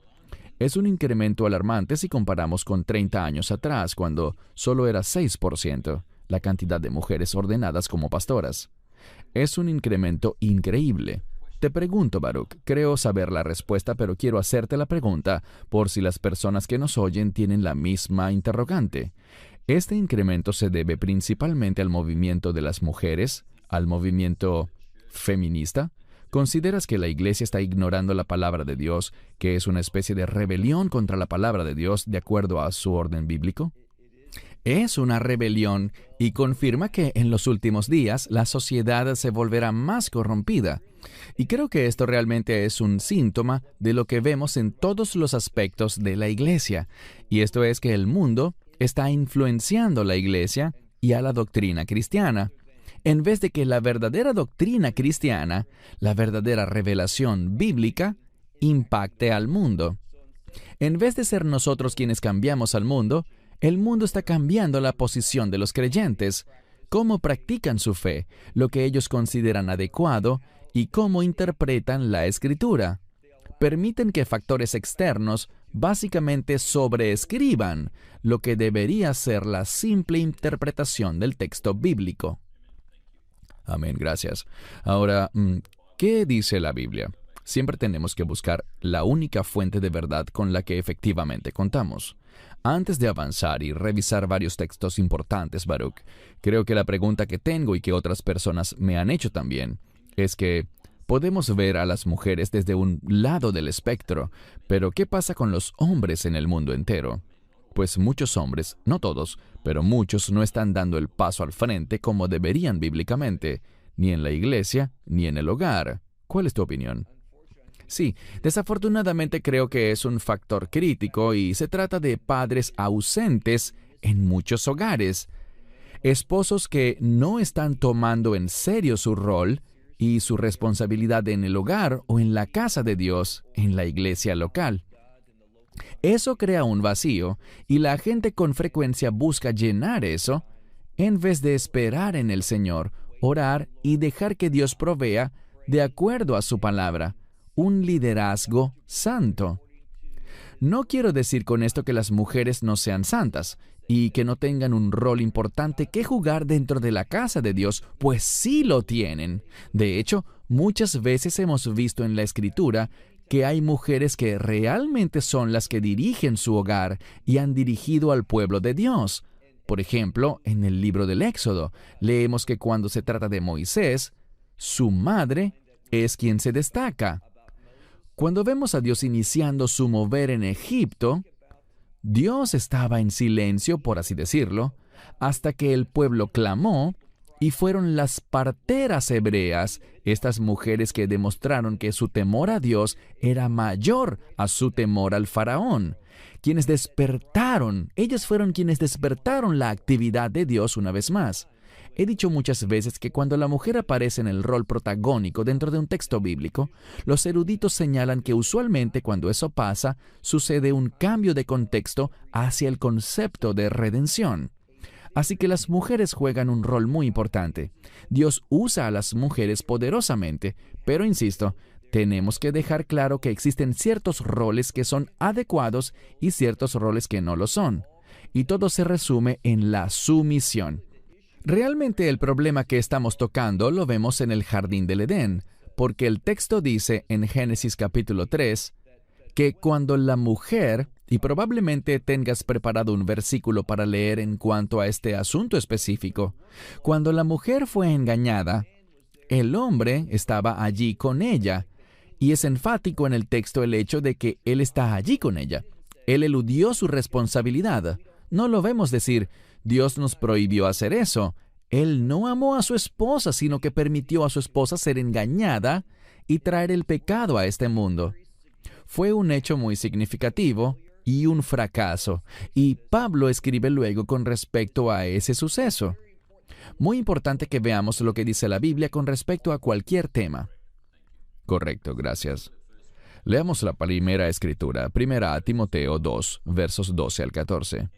Es un incremento alarmante si comparamos con 30 años atrás, cuando solo era 6% la cantidad de mujeres ordenadas como pastoras. Es un incremento increíble. Te pregunto, Baruch, creo saber la respuesta, pero quiero hacerte la pregunta por si las personas que nos oyen tienen la misma interrogante. ¿Este incremento se debe principalmente al movimiento de las mujeres, al movimiento feminista? ¿Consideras que la Iglesia está ignorando la palabra de Dios, que es una especie de rebelión contra la palabra de Dios de acuerdo a su orden bíblico? Es una rebelión y confirma que en los últimos días la sociedad se volverá más corrompida. Y creo que esto realmente es un síntoma de lo que vemos en todos los aspectos de la Iglesia. Y esto es que el mundo está influenciando la Iglesia y a la doctrina cristiana. En vez de que la verdadera doctrina cristiana, la verdadera revelación bíblica, impacte al mundo. En vez de ser nosotros quienes cambiamos al mundo, el mundo está cambiando la posición de los creyentes, cómo practican su fe, lo que ellos consideran adecuado y cómo interpretan la Escritura. Permiten que factores externos básicamente sobreescriban lo que debería ser la simple interpretación del texto bíblico. Amén, gracias. Ahora, ¿qué dice la Biblia? Siempre tenemos que buscar la única fuente de verdad con la que efectivamente contamos. Antes de avanzar y revisar varios textos importantes, Baruch, creo que la pregunta que tengo y que otras personas me han hecho también es que podemos ver a las mujeres desde un lado del espectro, pero ¿qué pasa con los hombres en el mundo entero? Pues muchos hombres, no todos, pero muchos no están dando el paso al frente como deberían bíblicamente, ni en la iglesia, ni en el hogar. ¿Cuál es tu opinión? Sí, desafortunadamente creo que es un factor crítico y se trata de padres ausentes en muchos hogares. Esposos que no están tomando en serio su rol y su responsabilidad en el hogar o en la casa de Dios, en la iglesia local. Eso crea un vacío y la gente con frecuencia busca llenar eso en vez de esperar en el Señor, orar y dejar que Dios provea, de acuerdo a su palabra, un liderazgo santo. No quiero decir con esto que las mujeres no sean santas y que no tengan un rol importante que jugar dentro de la casa de Dios, pues sí lo tienen. De hecho, muchas veces hemos visto en la Escritura que hay mujeres que realmente son las que dirigen su hogar y han dirigido al pueblo de Dios. Por ejemplo, en el libro del Éxodo, leemos que cuando se trata de Moisés, su madre es quien se destaca. Cuando vemos a Dios iniciando su mover en Egipto, Dios estaba en silencio, por así decirlo, hasta que el pueblo clamó Y fueron las parteras hebreas, estas mujeres que demostraron que su temor a Dios era mayor a su temor al faraón, quienes despertaron, ellas fueron quienes despertaron la actividad de Dios una vez más. He dicho muchas veces que cuando la mujer aparece en el rol protagónico dentro de un texto bíblico, los eruditos señalan que usualmente cuando eso pasa, sucede un cambio de contexto hacia el concepto de redención. Así que las mujeres juegan un rol muy importante. Dios usa a las mujeres poderosamente, pero insisto, tenemos que dejar claro que existen ciertos roles que son adecuados y ciertos roles que no lo son. Y todo se resume en la sumisión. Realmente el problema que estamos tocando lo vemos en el jardín del Edén, porque el texto dice en Génesis capítulo 3 que cuando la mujer, y probablemente tengas preparado un versículo para leer en cuanto a este asunto específico, cuando la mujer fue engañada, el hombre estaba allí con ella, y es enfático en el texto el hecho de que él está allí con ella. Él eludió su responsabilidad. No lo vemos decir, Dios nos prohibió hacer eso. Él no amó a su esposa, sino que permitió a su esposa ser engañada y traer el pecado a este mundo. Fue un hecho muy significativo y un fracaso, y Pablo escribe luego con respecto a ese suceso. Muy importante que veamos lo que dice la Biblia con respecto a cualquier tema. Correcto, gracias. Leamos la primera escritura, primera a Timoteo 2, versos 12 al 14.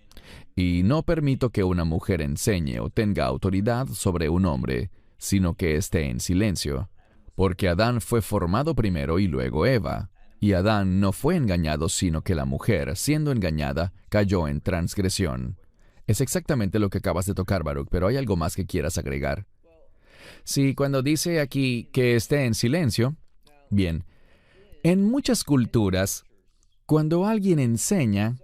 Y no permito que una mujer enseñe o tenga autoridad sobre un hombre, sino que esté en silencio. Porque Adán fue formado primero y luego Eva. Y Adán no fue engañado, sino que la mujer, siendo engañada, cayó en transgresión. Es exactamente lo que acabas de tocar, Baruch, pero ¿hay algo más que quieras agregar? Sí, cuando dice aquí que esté en silencio, bien, en muchas culturas, cuando alguien enseña,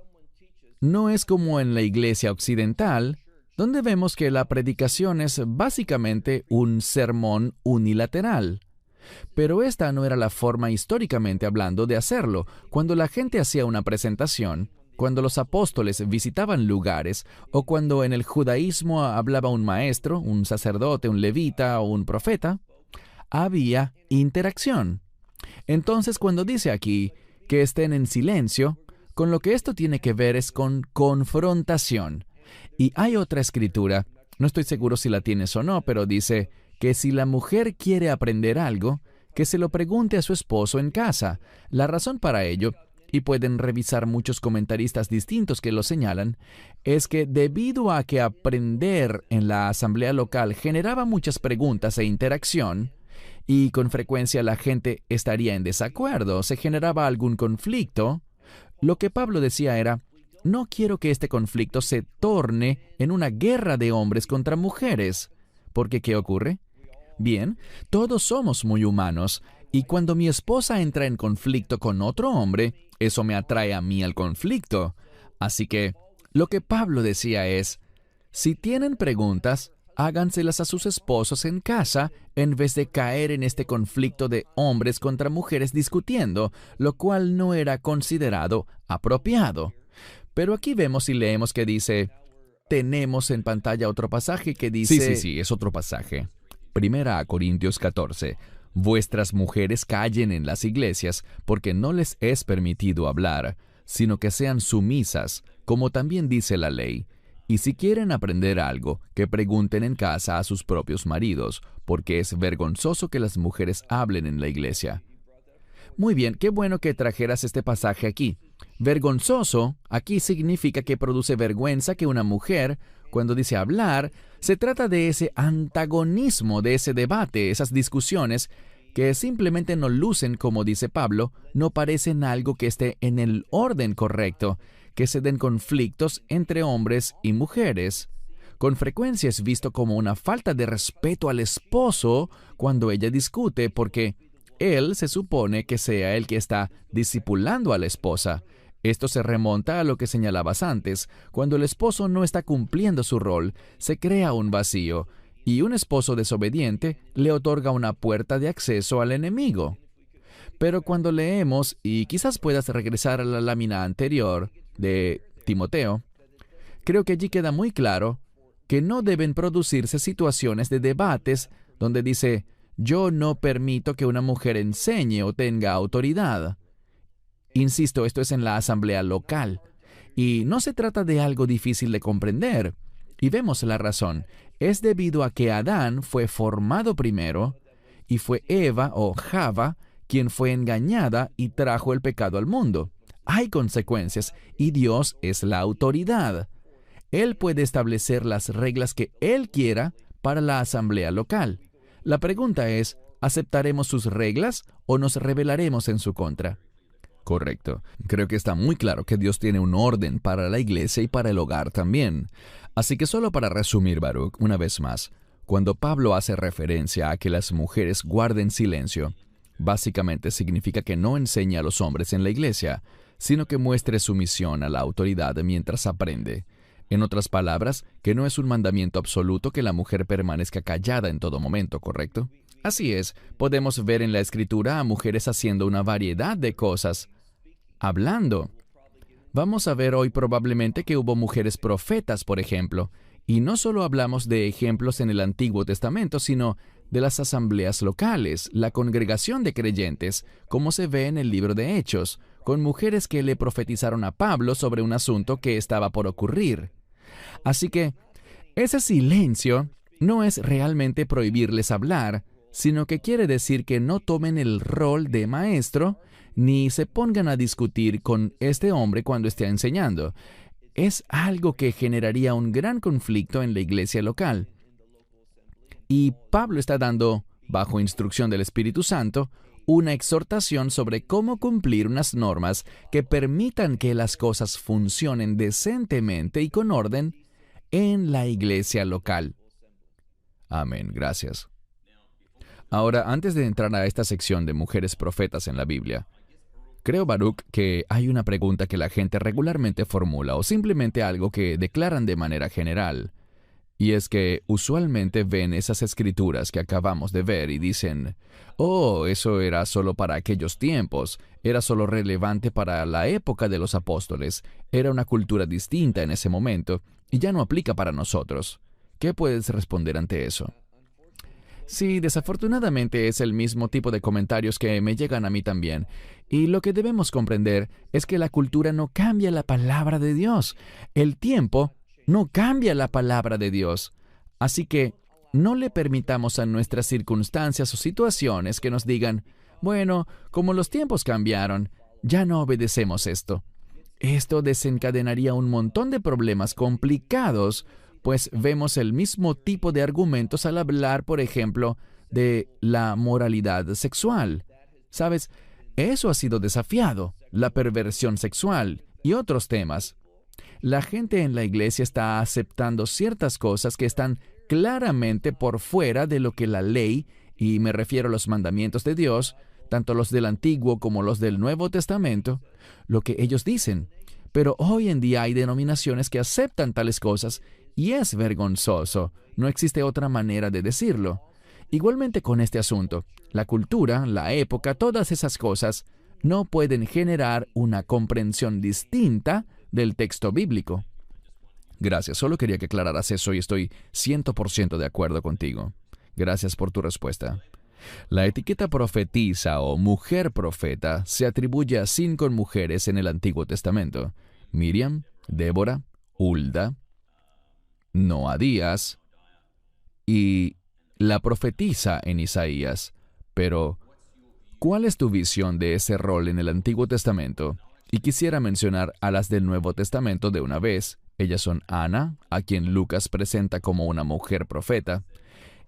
no es como en la iglesia occidental, donde vemos que la predicación es básicamente un sermón unilateral. Pero esta no era la forma históricamente hablando de hacerlo. Cuando la gente hacía una presentación, cuando los apóstoles visitaban lugares, o cuando en el judaísmo hablaba un maestro, un sacerdote, un levita o un profeta, había interacción. Entonces, cuando dice aquí que estén en silencio, con lo que esto tiene que ver es con confrontación. Y hay otra escritura, no estoy seguro si la tienes o no, pero dice que si la mujer quiere aprender algo, que se lo pregunte a su esposo en casa. La razón para ello, y pueden revisar muchos comentaristas distintos que lo señalan, es que debido a que aprender en la asamblea local generaba muchas preguntas e interacción, y con frecuencia la gente estaría en desacuerdo, se generaba algún conflicto, lo que Pablo decía era, no quiero que este conflicto se torne en una guerra de hombres contra mujeres. Porque, ¿qué ocurre? Bien, todos somos muy humanos, y cuando mi esposa entra en conflicto con otro hombre, eso me atrae a mí al conflicto. Así que, lo que Pablo decía es, si tienen preguntas, háganselas a sus esposos en casa, en vez de caer en este conflicto de hombres contra mujeres discutiendo, lo cual no era considerado apropiado. Pero aquí vemos y leemos que dice, tenemos en pantalla otro pasaje que dice... Sí, es otro pasaje. Primera a Corintios 14. Vuestras mujeres callen en las iglesias, porque no les es permitido hablar, sino que sean sumisas, como también dice la ley. Y si quieren aprender algo, que pregunten en casa a sus propios maridos, porque es vergonzoso que las mujeres hablen en la iglesia. Muy bien, qué bueno que trajeras este pasaje aquí. Vergonzoso, aquí significa que produce vergüenza que una mujer, cuando dice hablar, se trata de ese antagonismo, de ese debate, esas discusiones que simplemente no lucen, como dice Pablo, no parecen algo que esté en el orden correcto, que se den conflictos entre hombres y mujeres. Con frecuencia es visto como una falta de respeto al esposo cuando ella discute, porque él se supone que sea el que está discipulando a la esposa. Esto se remonta a lo que señalabas antes. Cuando el esposo no está cumpliendo su rol, se crea un vacío, y un esposo desobediente le otorga una puerta de acceso al enemigo. Pero cuando leemos, y quizás puedas regresar a la lámina anterior de Timoteo, creo que allí queda muy claro que no deben producirse situaciones de debates donde dice, yo no permito que una mujer enseñe o tenga autoridad. Insisto, esto es en la asamblea local. Y no se trata de algo difícil de comprender. Y vemos la razón. Es debido a que Adán fue formado primero y fue Eva o Java quien fue engañada y trajo el pecado al mundo. Hay consecuencias y Dios es la autoridad. Él puede establecer las reglas que Él quiera para la asamblea local. La pregunta es, ¿aceptaremos sus reglas o nos rebelaremos en su contra? Correcto. Creo que está muy claro que Dios tiene un orden para la iglesia y para el hogar también. Así que solo para resumir, Baruch, una vez más, cuando Pablo hace referencia a que las mujeres guarden silencio, básicamente significa que no enseña a los hombres en la iglesia, sino que muestre sumisión a la autoridad mientras aprende. En otras palabras, que no es un mandamiento absoluto que la mujer permanezca callada en todo momento, ¿correcto? Así es, podemos ver en la Escritura a mujeres haciendo una variedad de cosas, hablando. Vamos a ver hoy probablemente que hubo mujeres profetas, por ejemplo, y no solo hablamos de ejemplos en el Antiguo Testamento, sino de las asambleas locales, la congregación de creyentes, como se ve en el libro de Hechos, con mujeres que le profetizaron a Pablo sobre un asunto que estaba por ocurrir. Así que, ese silencio no es realmente prohibirles hablar, sino que quiere decir que no tomen el rol de maestro, ni se pongan a discutir con este hombre cuando esté enseñando. Es algo que generaría un gran conflicto en la iglesia local. Y Pablo está dando, bajo instrucción del Espíritu Santo, una exhortación sobre cómo cumplir unas normas que permitan que las cosas funcionen decentemente y con orden en la iglesia local. Amén, gracias. Ahora, antes de entrar a esta sección de mujeres profetas en la Biblia, creo, Baruch, que hay una pregunta que la gente regularmente formula o simplemente algo que declaran de manera general. Y es que usualmente ven esas escrituras que acabamos de ver y dicen, oh, eso era solo para aquellos tiempos, era solo relevante para la época de los apóstoles, era una cultura distinta en ese momento y ya no aplica para nosotros. ¿Qué puedes responder ante eso? Sí, desafortunadamente es el mismo tipo de comentarios que me llegan a mí también. Y lo que debemos comprender es que la cultura no cambia la palabra de Dios. El tiempo no cambia la palabra de Dios. Así que no le permitamos a nuestras circunstancias o situaciones que nos digan, bueno, como los tiempos cambiaron, ya no obedecemos esto. Esto desencadenaría un montón de problemas complicados, pues vemos el mismo tipo de argumentos al hablar, por ejemplo, de la moralidad sexual. ¿Sabes? Eso ha sido desafiado, la perversión sexual y otros temas. La gente en la iglesia está aceptando ciertas cosas que están claramente por fuera de lo que la ley, y me refiero a los mandamientos de Dios, tanto los del Antiguo como los del Nuevo Testamento, lo que ellos dicen. Pero hoy en día hay denominaciones que aceptan tales cosas y es vergonzoso. No existe otra manera de decirlo. Igualmente con este asunto, la cultura, la época, todas esas cosas no pueden generar una comprensión distinta del texto bíblico. Gracias, solo quería que aclararas eso y estoy 100% de acuerdo contigo. Gracias por tu respuesta. La etiqueta profetisa o mujer profeta se atribuye a 5 mujeres en el Antiguo Testamento: Miriam, Débora, Hulda, Noadías y la profetisa en Isaías. Pero, ¿cuál es tu visión de ese rol en el Antiguo Testamento? Y quisiera mencionar a las del Nuevo Testamento de una vez. Ellas son Ana, a quien Lucas presenta como una mujer profeta,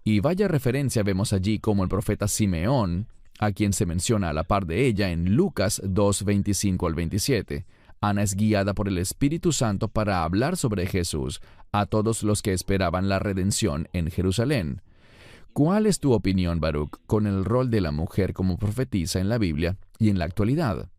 y vaya referencia vemos allí como el profeta Simeón, a quien se menciona a la par de ella en Lucas 2:25 al 27. Ana es guiada por el Espíritu Santo para hablar sobre Jesús a todos los que esperaban la redención en Jerusalén. ¿Cuál es tu opinión, Baruch, con el rol de la mujer como profetisa en la Biblia y en la actualidad?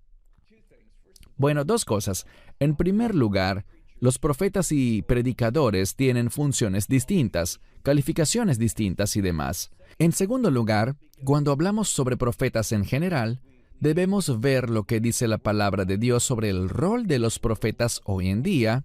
Bueno, 2 cosas. En primer lugar, los profetas y predicadores tienen funciones distintas, calificaciones distintas y demás. En segundo lugar, cuando hablamos sobre profetas en general, debemos ver lo que dice la palabra de Dios sobre el rol de los profetas hoy en día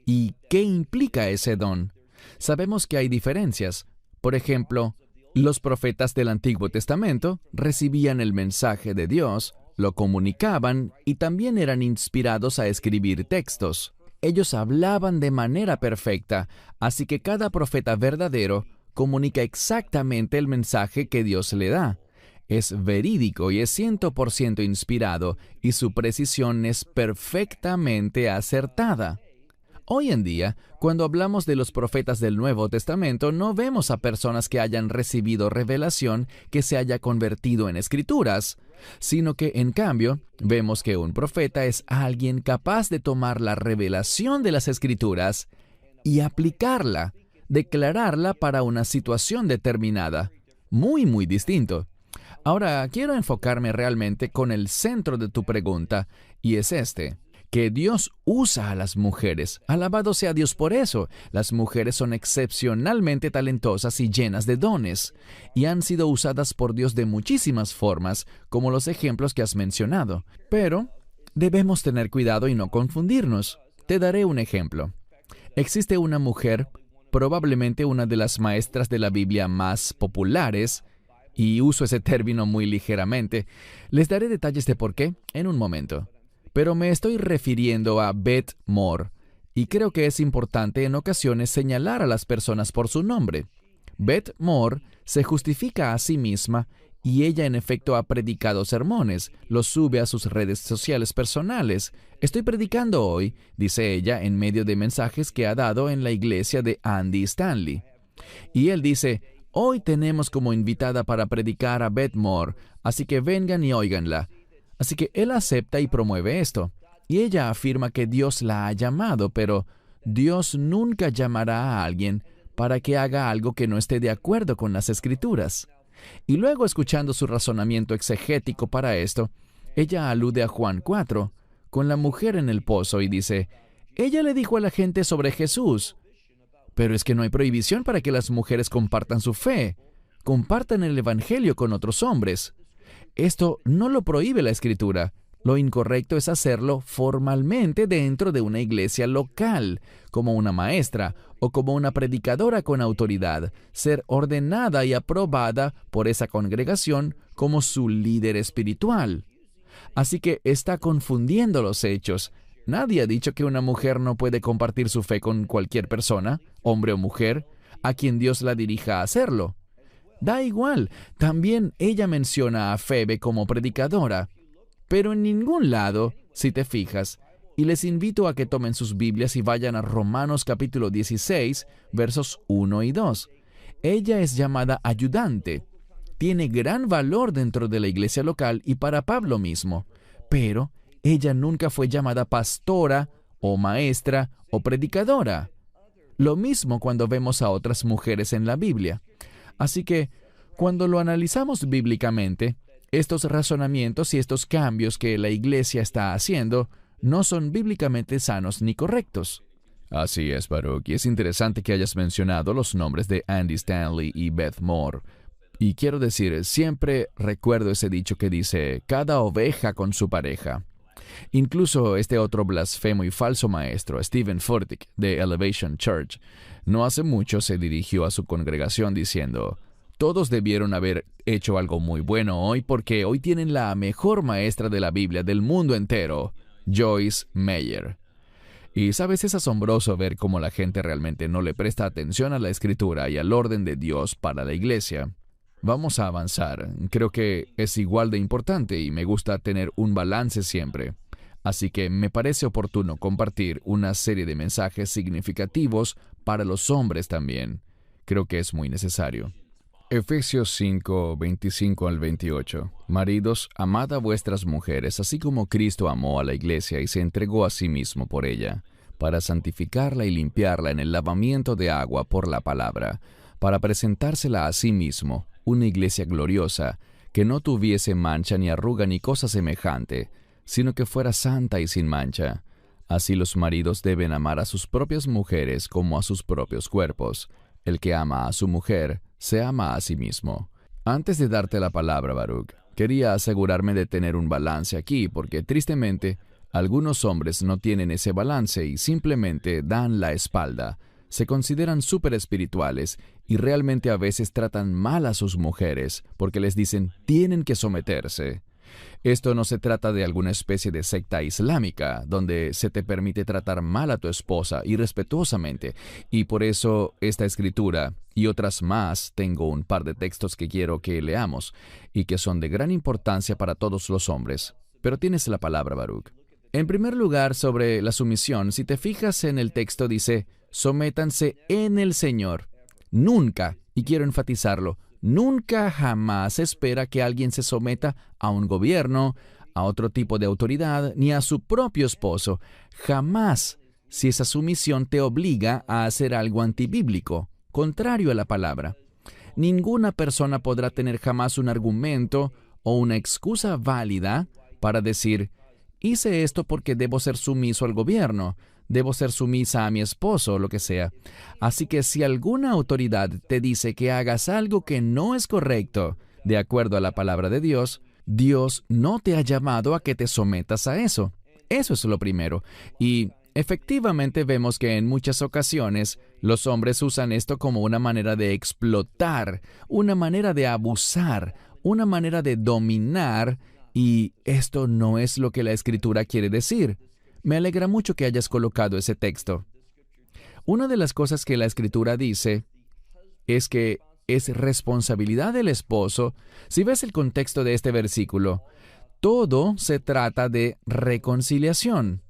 y qué implica ese don. Sabemos que hay diferencias. Por ejemplo, los profetas del Antiguo Testamento recibían el mensaje de Dios, lo comunicaban y también eran inspirados a escribir textos. Ellos hablaban de manera perfecta, así que cada profeta verdadero comunica exactamente el mensaje que Dios le da. Es verídico y es 100% inspirado, y su precisión es perfectamente acertada. Hoy en día, cuando hablamos de los profetas del Nuevo Testamento, no vemos a personas que hayan recibido revelación que se haya convertido en escrituras, sino que, en cambio, vemos que un profeta es alguien capaz de tomar la revelación de las escrituras y aplicarla, declararla para una situación determinada. Muy distinto. Ahora, quiero enfocarme realmente con el centro de tu pregunta, y es este: que Dios usa a las mujeres. Alabado sea Dios por eso. Las mujeres son excepcionalmente talentosas y llenas de dones, y han sido usadas por Dios de muchísimas formas, como los ejemplos que has mencionado. Pero debemos tener cuidado y no confundirnos. Te daré un ejemplo. Existe una mujer, probablemente una de las maestras de la Biblia más populares, y uso ese término muy ligeramente. Les daré detalles de por qué en un momento. Pero me estoy refiriendo a Beth Moore, y creo que es importante en ocasiones señalar a las personas por su nombre. Beth Moore se justifica a sí misma, y ella en efecto ha predicado sermones, los sube a sus redes sociales personales. Estoy predicando hoy, dice ella, en medio de mensajes que ha dado en la iglesia de Andy Stanley. Y él dice: hoy tenemos como invitada para predicar a Beth Moore, así que vengan y óiganla. Así que él acepta y promueve esto. Y ella afirma que Dios la ha llamado, pero Dios nunca llamará a alguien para que haga algo que no esté de acuerdo con las Escrituras. Y luego, escuchando su razonamiento exegético para esto, ella alude a Juan 4, con la mujer en el pozo, y dice: ella le dijo a la gente sobre Jesús, pero es que no hay prohibición para que las mujeres compartan su fe, compartan el Evangelio con otros hombres. Esto no lo prohíbe la Escritura. Lo incorrecto es hacerlo formalmente dentro de una iglesia local, como una maestra o como una predicadora con autoridad, ser ordenada y aprobada por esa congregación como su líder espiritual. Así que está confundiendo los hechos. Nadie ha dicho que una mujer no puede compartir su fe con cualquier persona, hombre o mujer, a quien Dios la dirija a hacerlo. Da igual, también ella menciona a Febe como predicadora, pero en ningún lado, si te fijas, y les invito a que tomen sus Biblias y vayan a Romanos capítulo 16, versos 1 y 2. Ella es llamada ayudante. Tiene gran valor dentro de la iglesia local y para Pablo mismo, pero ella nunca fue llamada pastora o maestra o predicadora. Lo mismo cuando vemos a otras mujeres en la Biblia. Así que, cuando lo analizamos bíblicamente, estos razonamientos y estos cambios que la iglesia está haciendo no son bíblicamente sanos ni correctos. Así es, Baruch, y es interesante que hayas mencionado los nombres de Andy Stanley y Beth Moore. Y quiero decir, siempre recuerdo ese dicho que dice: cada oveja con su pareja. Incluso este otro blasfemo y falso maestro, Stephen Furtick, de Elevation Church, no hace mucho se dirigió a su congregación diciendo: todos debieron haber hecho algo muy bueno hoy porque hoy tienen la mejor maestra de la Biblia del mundo entero, Joyce Meyer. Y sabes, es asombroso ver cómo la gente realmente no le presta atención a la Escritura y al orden de Dios para la iglesia. Vamos a avanzar. Creo que es igual de importante y me gusta tener un balance siempre. Así que me parece oportuno compartir una serie de mensajes significativos para los hombres también. Creo que es muy necesario. Efesios 5, 25 al 28. Maridos, amad a vuestras mujeres, así como Cristo amó a la iglesia y se entregó a sí mismo por ella, para santificarla y limpiarla en el lavamiento de agua por la palabra, para presentársela a sí mismo, una iglesia gloriosa, que no tuviese mancha ni arruga ni cosa semejante, sino que fuera santa y sin mancha. Así los maridos deben amar a sus propias mujeres como a sus propios cuerpos. El que ama a su mujer, se ama a sí mismo. Antes de darte la palabra, Baruch, quería asegurarme de tener un balance aquí, porque tristemente, algunos hombres no tienen ese balance y simplemente dan la espalda. se consideran súper espirituales y realmente a veces tratan mal a sus mujeres porque les dicen tienen que someterse. Esto no se trata de alguna especie de secta islámica, donde se te permite tratar mal a tu esposa irrespetuosamente. Y por eso esta escritura y otras más, tengo un par de textos que quiero que leamos y que son de gran importancia para todos los hombres. Pero tienes la palabra, Baruch. En primer lugar, sobre la sumisión, si te fijas en el texto dice, sométanse en el Señor. Nunca, y quiero enfatizarlo, nunca jamás espera que alguien se someta a un gobierno, a otro tipo de autoridad, ni a su propio esposo. Jamás, si esa sumisión te obliga a hacer algo antibíblico, contrario a la palabra. Ninguna persona podrá tener jamás un argumento o una excusa válida para decir, hice esto porque debo ser sumiso al gobierno, debo ser sumisa a mi esposo, o lo que sea. Así que si alguna autoridad te dice que hagas algo que no es correcto, de acuerdo a la palabra de Dios, Dios no te ha llamado a que te sometas a eso. Eso es lo primero. Y efectivamente vemos que en muchas ocasiones los hombres usan esto como una manera de explotar, una manera de abusar, una manera de dominar, y esto no es lo que la Escritura quiere decir. Me alegra mucho que hayas colocado ese texto. Una de las cosas que la Escritura dice es que es responsabilidad del esposo. Si ves el contexto de este versículo, todo se trata de reconciliación.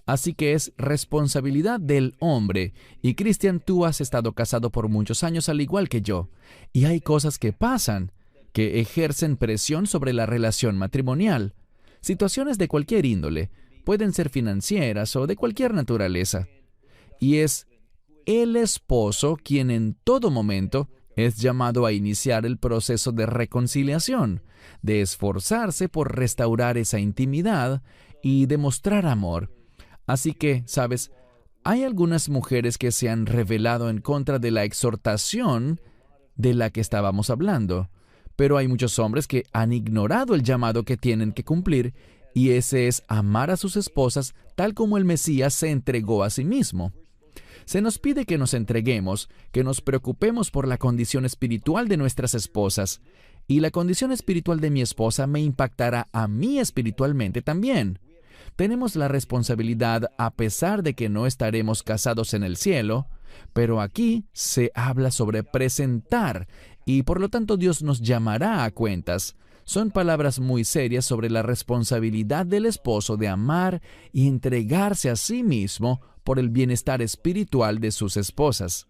Así que es responsabilidad del hombre. Y Cristian, tú has estado casado por muchos años al igual que yo. Y hay cosas que pasan, que ejercen presión sobre la relación matrimonial. Situaciones de cualquier índole. Pueden ser financieras o de cualquier naturaleza. Y es el esposo quien en todo momento es llamado a iniciar el proceso de reconciliación, de esforzarse por restaurar esa intimidad y demostrar amor. Así que, ¿sabes? Hay algunas mujeres que se han rebelado en contra de la exhortación de la que estábamos hablando, pero hay muchos hombres que han ignorado el llamado que tienen que cumplir, y ese es amar a sus esposas tal como el Mesías se entregó a sí mismo. Se nos pide que nos entreguemos, que nos preocupemos por la condición espiritual de nuestras esposas, y la condición espiritual de mi esposa me impactará a mí espiritualmente también. Tenemos la responsabilidad, a pesar de que no estaremos casados en el cielo, pero aquí se habla sobre presentar, y por lo tanto Dios nos llamará a cuentas. Son palabras muy serias sobre la responsabilidad del esposo de amar y entregarse a sí mismo por el bienestar espiritual de sus esposas.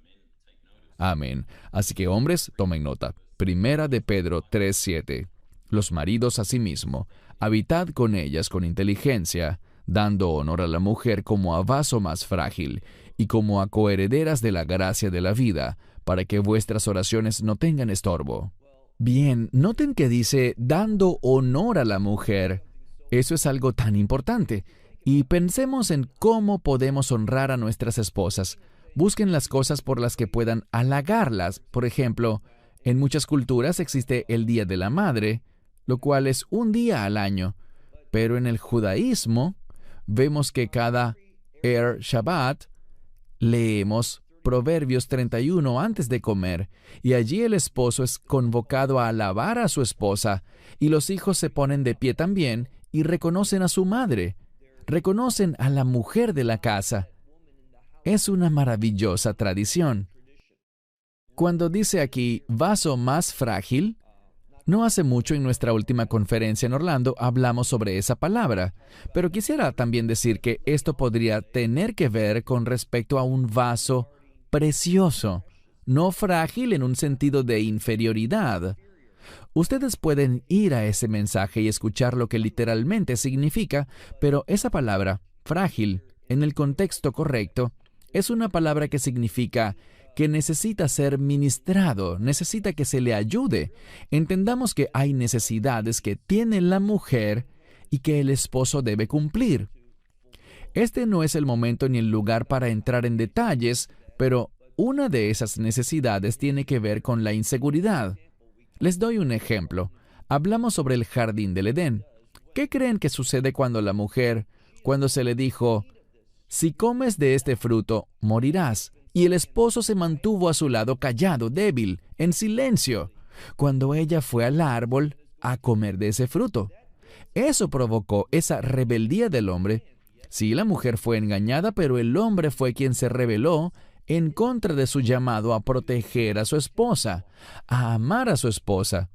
Amén. Así que hombres, tomen nota. Primera de Pedro 3:7. Los maridos asimismo, habitad con ellas con inteligencia, dando honor a la mujer como a vaso más frágil y como a coherederas de la gracia de la vida, para que vuestras oraciones no tengan estorbo. Bien, noten que dice dando honor a la mujer. Eso es algo tan importante. Y pensemos en cómo podemos honrar a nuestras esposas. Busquen las cosas por las que puedan halagarlas. Por ejemplo, en muchas culturas existe el Día de la Madre, lo cual es un día al año. Pero en el judaísmo, vemos que cada Shabbat leemos Proverbios 31 antes de comer, y allí el esposo es convocado a alabar a su esposa, y los hijos se ponen de pie también y reconocen a su madre, reconocen a la mujer de la casa. Es una maravillosa tradición. Cuando dice aquí vaso más frágil, no hace mucho en nuestra última conferencia en Orlando hablamos sobre esa palabra, pero quisiera también decir que esto podría tener que ver con respecto a un vaso precioso, no frágil en un sentido de inferioridad. Ustedes pueden ir a ese mensaje y escuchar lo que literalmente significa, pero esa palabra, frágil, en el contexto correcto, es una palabra que significa que necesita ser ministrado, necesita que se le ayude. Entendamos que hay necesidades que tiene la mujer y que el esposo debe cumplir. Este no es el momento ni el lugar para entrar en detalles, pero una de esas necesidades tiene que ver con la inseguridad. Les doy un ejemplo. Hablamos sobre el jardín del Edén. ¿Qué creen que sucede cuando cuando se le dijo, si comes de este fruto, morirás? y el esposo se mantuvo a su lado callado, débil, en silencio, cuando ella fue al árbol a comer de ese fruto. Eso provocó esa rebeldía del hombre. Sí, la mujer fue engañada, pero el hombre fue quien se rebeló en contra de su llamado a proteger a su esposa, a amar a su esposa.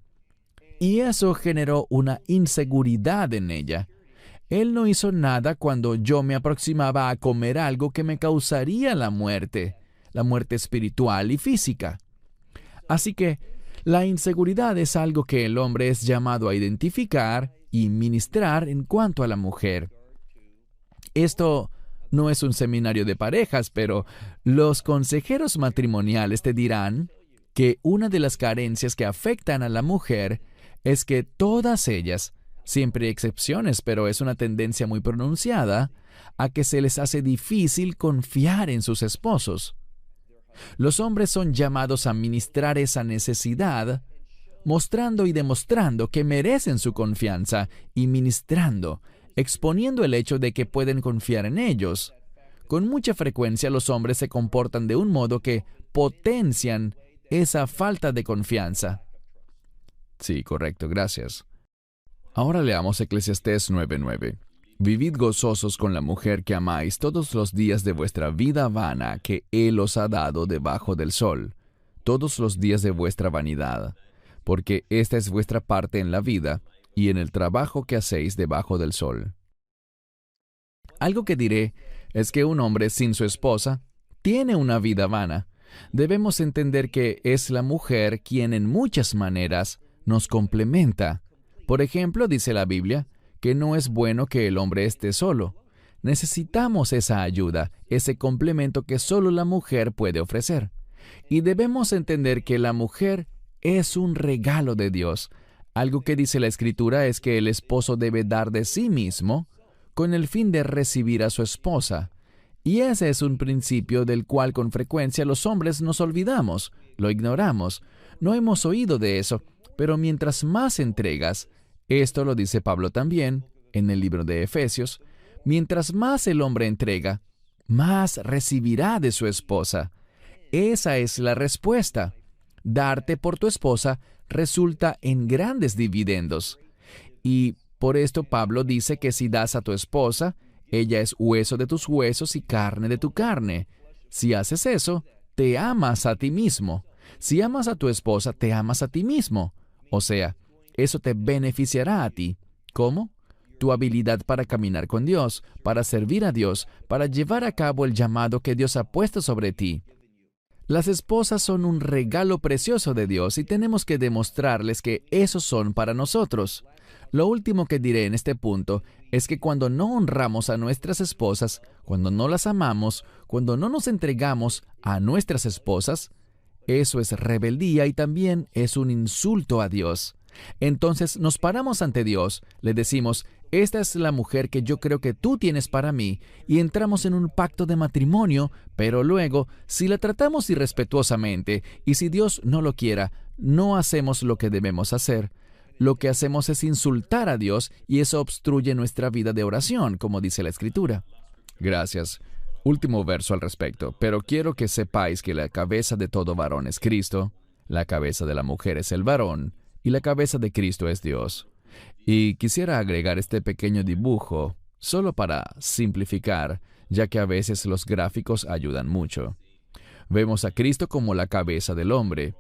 Y eso generó una inseguridad en ella. Él no hizo nada cuando yo me aproximaba a comer algo que me causaría la muerte espiritual y física. Así que la inseguridad es algo que el hombre es llamado a identificar y ministrar en cuanto a la mujer. Esto no es un seminario de parejas, pero los consejeros matrimoniales te dirán que una de las carencias que afectan a la mujer es que todas ellas, siempre hay excepciones, pero es una tendencia muy pronunciada, a que se les hace difícil confiar en sus esposos. Los hombres son llamados a ministrar esa necesidad, mostrando y demostrando que merecen su confianza y ministrando, exponiendo el hecho de que pueden confiar en ellos. Con mucha frecuencia los hombres se comportan de un modo que potencian esa falta de confianza. Sí, correcto, gracias. Ahora leamos Eclesiastés 9:9. Vivid gozosos con la mujer que amáis todos los días de vuestra vida vana que Él os ha dado debajo del sol, todos los días de vuestra vanidad, porque esta es vuestra parte en la vida y en el trabajo que hacéis debajo del sol. Algo que diré es que un hombre sin su esposa tiene una vida vana. Debemos entender que es la mujer quien en muchas maneras nos complementa. Por ejemplo, dice la Biblia, que no es bueno que el hombre esté solo. Necesitamos esa ayuda, ese complemento que solo la mujer puede ofrecer. Y debemos entender que la mujer es un regalo de Dios. Algo que dice la Escritura es que el esposo debe dar de sí mismo con el fin de recibir a su esposa. Y ese es un principio del cual con frecuencia los hombres nos olvidamos, lo ignoramos. No hemos oído de eso, pero mientras más entregas, esto lo dice Pablo también en el libro de Efesios, mientras más el hombre entrega, más recibirá de su esposa. Esa es la respuesta. Darte por tu esposa resulta en grandes dividendos. Y por esto Pablo dice que si das a tu esposa, ella es hueso de tus huesos y carne de tu carne. Si haces eso, te amas a ti mismo. Si amas a tu esposa, te amas a ti mismo. O sea, eso te beneficiará a ti. ¿Cómo? Tu habilidad para caminar con Dios, para servir a Dios, para llevar a cabo el llamado que Dios ha puesto sobre ti. Las esposas son un regalo precioso de Dios y tenemos que demostrarles que esos son para nosotros. Lo último que diré en este punto es que cuando no honramos a nuestras esposas, cuando no las amamos, cuando no nos entregamos a nuestras esposas, eso es rebeldía y también es un insulto a Dios. Entonces nos paramos ante Dios, le decimos, esta es la mujer que yo creo que tú tienes para mí, y entramos en un pacto de matrimonio, pero luego, si la tratamos irrespetuosamente, y si Dios no lo quiera, no hacemos lo que debemos hacer. Lo que hacemos es insultar a Dios, y eso obstruye nuestra vida de oración, como dice la Escritura. Gracias. Último verso al respecto, pero quiero que sepáis que la cabeza de todo varón es Cristo, la cabeza de la mujer es el varón, y la cabeza de Cristo es Dios. Y quisiera agregar este pequeño dibujo, solo para simplificar, ya que a veces los gráficos ayudan mucho. Vemos a Cristo como la cabeza del hombre,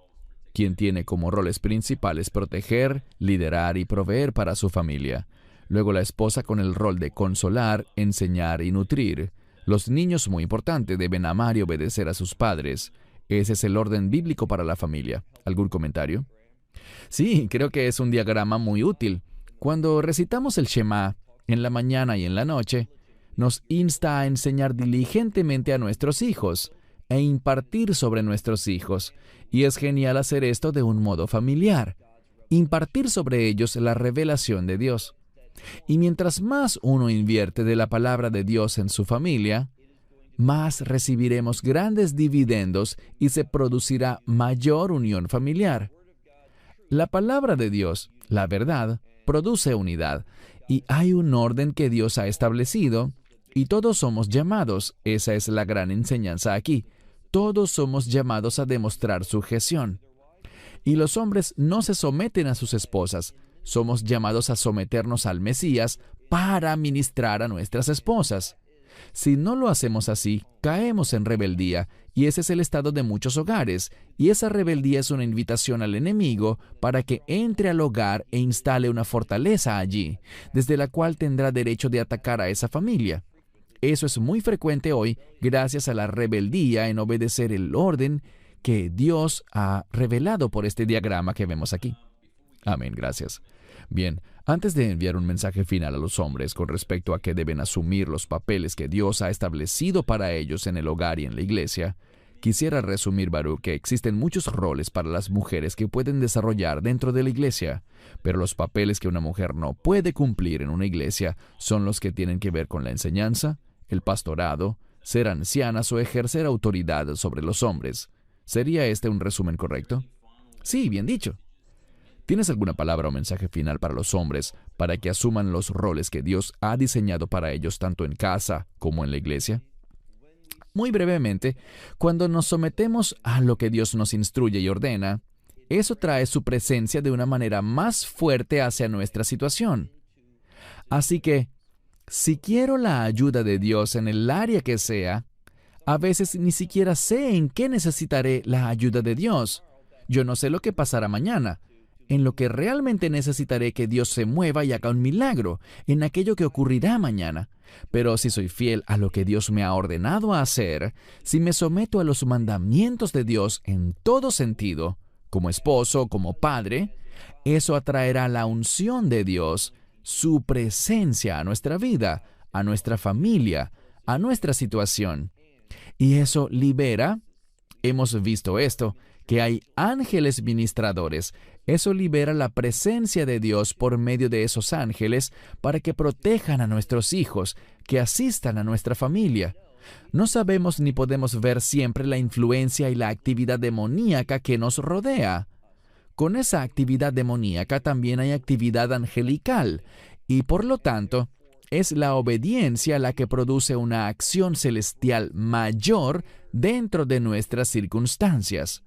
quien tiene como roles principales proteger, liderar y proveer para su familia. Luego la esposa con el rol de consolar, enseñar y nutrir. Los niños, muy importante, deben amar y obedecer a sus padres. Ese es el orden bíblico para la familia. ¿Algún comentario? Sí, creo que es un diagrama muy útil. Cuando recitamos el Shema en la mañana y en la noche, nos insta a enseñar diligentemente a nuestros hijos e impartir sobre nuestros hijos. Y es genial hacer esto de un modo familiar, impartir sobre ellos la revelación de Dios. Y mientras más uno invierte de la palabra de Dios en su familia, más recibiremos grandes dividendos y se producirá mayor unión familiar. La palabra de Dios, la verdad, produce unidad, y hay un orden que Dios ha establecido, y todos somos llamados, esa es la gran enseñanza aquí, todos somos llamados a demostrar sujeción. Y los hombres no se someten a sus esposas. Somos llamados a someternos al Mesías para ministrar a nuestras esposas. Si no lo hacemos así, caemos en rebeldía, y ese es el estado de muchos hogares, y esa rebeldía es una invitación al enemigo para que entre al hogar e instale una fortaleza allí, desde la cual tendrá derecho de atacar a esa familia. Eso es muy frecuente hoy gracias a la rebeldía en obedecer el orden que Dios ha revelado por este diagrama que vemos aquí. Amén, gracias. Bien, antes de enviar un mensaje final a los hombres con respecto a que deben asumir los papeles que Dios ha establecido para ellos en el hogar y en la iglesia, quisiera resumir, Baruch, que existen muchos roles para las mujeres que pueden desarrollar dentro de la iglesia, pero los papeles que una mujer no puede cumplir en una iglesia son los que tienen que ver con la enseñanza, el pastorado, ser ancianas o ejercer autoridad sobre los hombres. ¿Sería este un resumen correcto? Sí, bien dicho. ¿Tienes alguna palabra o mensaje final para los hombres para que asuman los roles que Dios ha diseñado para ellos tanto en casa como en la iglesia? Muy brevemente, cuando nos sometemos a lo que Dios nos instruye y ordena, eso trae su presencia de una manera más fuerte hacia nuestra situación. Así que, si quiero la ayuda de Dios en el área que sea, a veces ni siquiera sé en qué necesitaré la ayuda de Dios. Yo no sé lo que pasará mañana. En lo que realmente necesitaré que Dios se mueva y haga un milagro, en aquello que ocurrirá mañana. Pero si soy fiel a lo que Dios me ha ordenado hacer, si me someto a los mandamientos de Dios en todo sentido, como esposo, como padre, eso atraerá la unción de Dios, su presencia a nuestra vida, a nuestra familia, a nuestra situación. Y eso libera, hemos visto esto, que hay ángeles ministradores. Eso libera la presencia de Dios por medio de esos ángeles para que protejan a nuestros hijos, que asistan a nuestra familia. No sabemos ni podemos ver siempre la influencia y la actividad demoníaca que nos rodea. Con esa actividad demoníaca también hay actividad angelical, y por lo tanto, es la obediencia la que produce una acción celestial mayor dentro de nuestras circunstancias.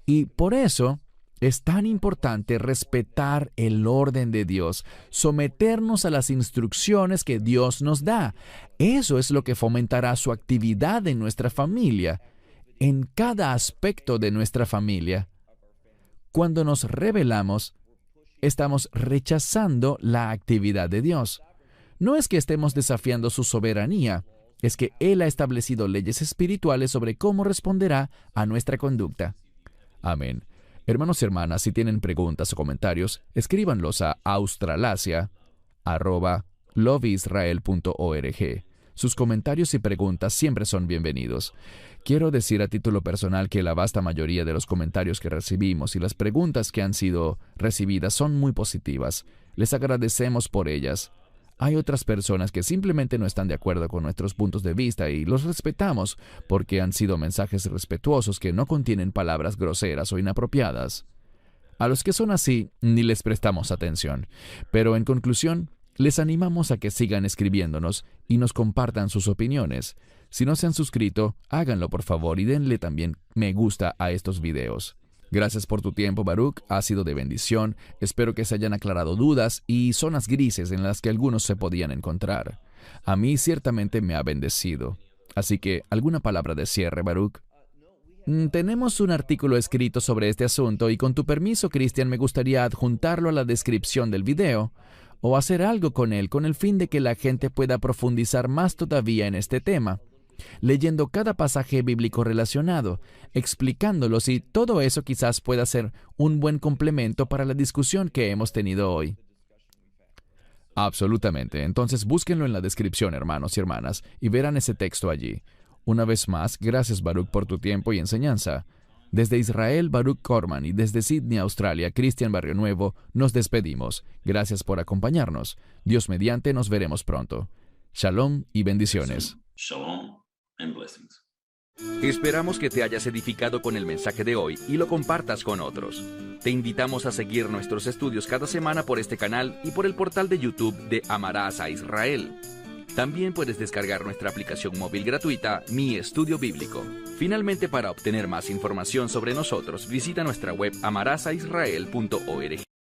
Y por eso es tan importante respetar el orden de Dios, someternos a las instrucciones que Dios nos da. Eso es lo que fomentará su actividad en nuestra familia, en cada aspecto de nuestra familia. Cuando nos rebelamos, estamos rechazando la actividad de Dios. No es que estemos desafiando su soberanía, es que Él ha establecido leyes espirituales sobre cómo responderá a nuestra conducta. Amén. Hermanos y hermanas, si tienen preguntas o comentarios, escríbanlos a australasia@loveisrael.org. Sus comentarios y preguntas siempre son bienvenidos. Quiero decir a título personal que la vasta mayoría de los comentarios que recibimos y las preguntas que han sido recibidas son muy positivas. Les agradecemos por ellas. Hay otras personas que simplemente no están de acuerdo con nuestros puntos de vista y los respetamos porque han sido mensajes respetuosos que no contienen palabras groseras o inapropiadas. A los que son así, ni les prestamos atención. Pero en conclusión, les animamos a que sigan escribiéndonos y nos compartan sus opiniones. Si no se han suscrito, háganlo por favor y denle también me gusta a estos videos. Gracias por tu tiempo, Baruch. Ha sido de bendición. Espero que se hayan aclarado dudas y zonas grises en las que algunos se podían encontrar. A mí ciertamente me ha bendecido. Así que, ¿alguna palabra de cierre, Baruch? Tenemos un artículo escrito sobre este asunto y con tu permiso, Cristian, me gustaría adjuntarlo a la descripción del video o hacer algo con él con el fin de que la gente pueda profundizar más todavía en este tema, leyendo cada pasaje bíblico relacionado, explicándolos y todo eso quizás pueda ser un buen complemento para la discusión que hemos tenido hoy. Absolutamente. Entonces búsquenlo en la descripción, hermanos y hermanas, y verán ese texto allí. Una vez más, gracias Baruch por tu tiempo y enseñanza. Desde Israel, Baruch Corman, y desde Sydney, Australia, Cristian Barrio Nuevo, nos despedimos. Gracias por acompañarnos. Dios mediante, nos veremos pronto. Shalom y bendiciones. Shalom and blessings. Esperamos que te hayas edificado con el mensaje de hoy y lo compartas con otros. Te invitamos a seguir nuestros estudios cada semana por este canal y por el portal de YouTube de Amarás a Israel. También puedes descargar nuestra aplicación móvil gratuita, Mi Estudio Bíblico. Finalmente, para obtener más información sobre nosotros, visita nuestra web amarasaisrael.org.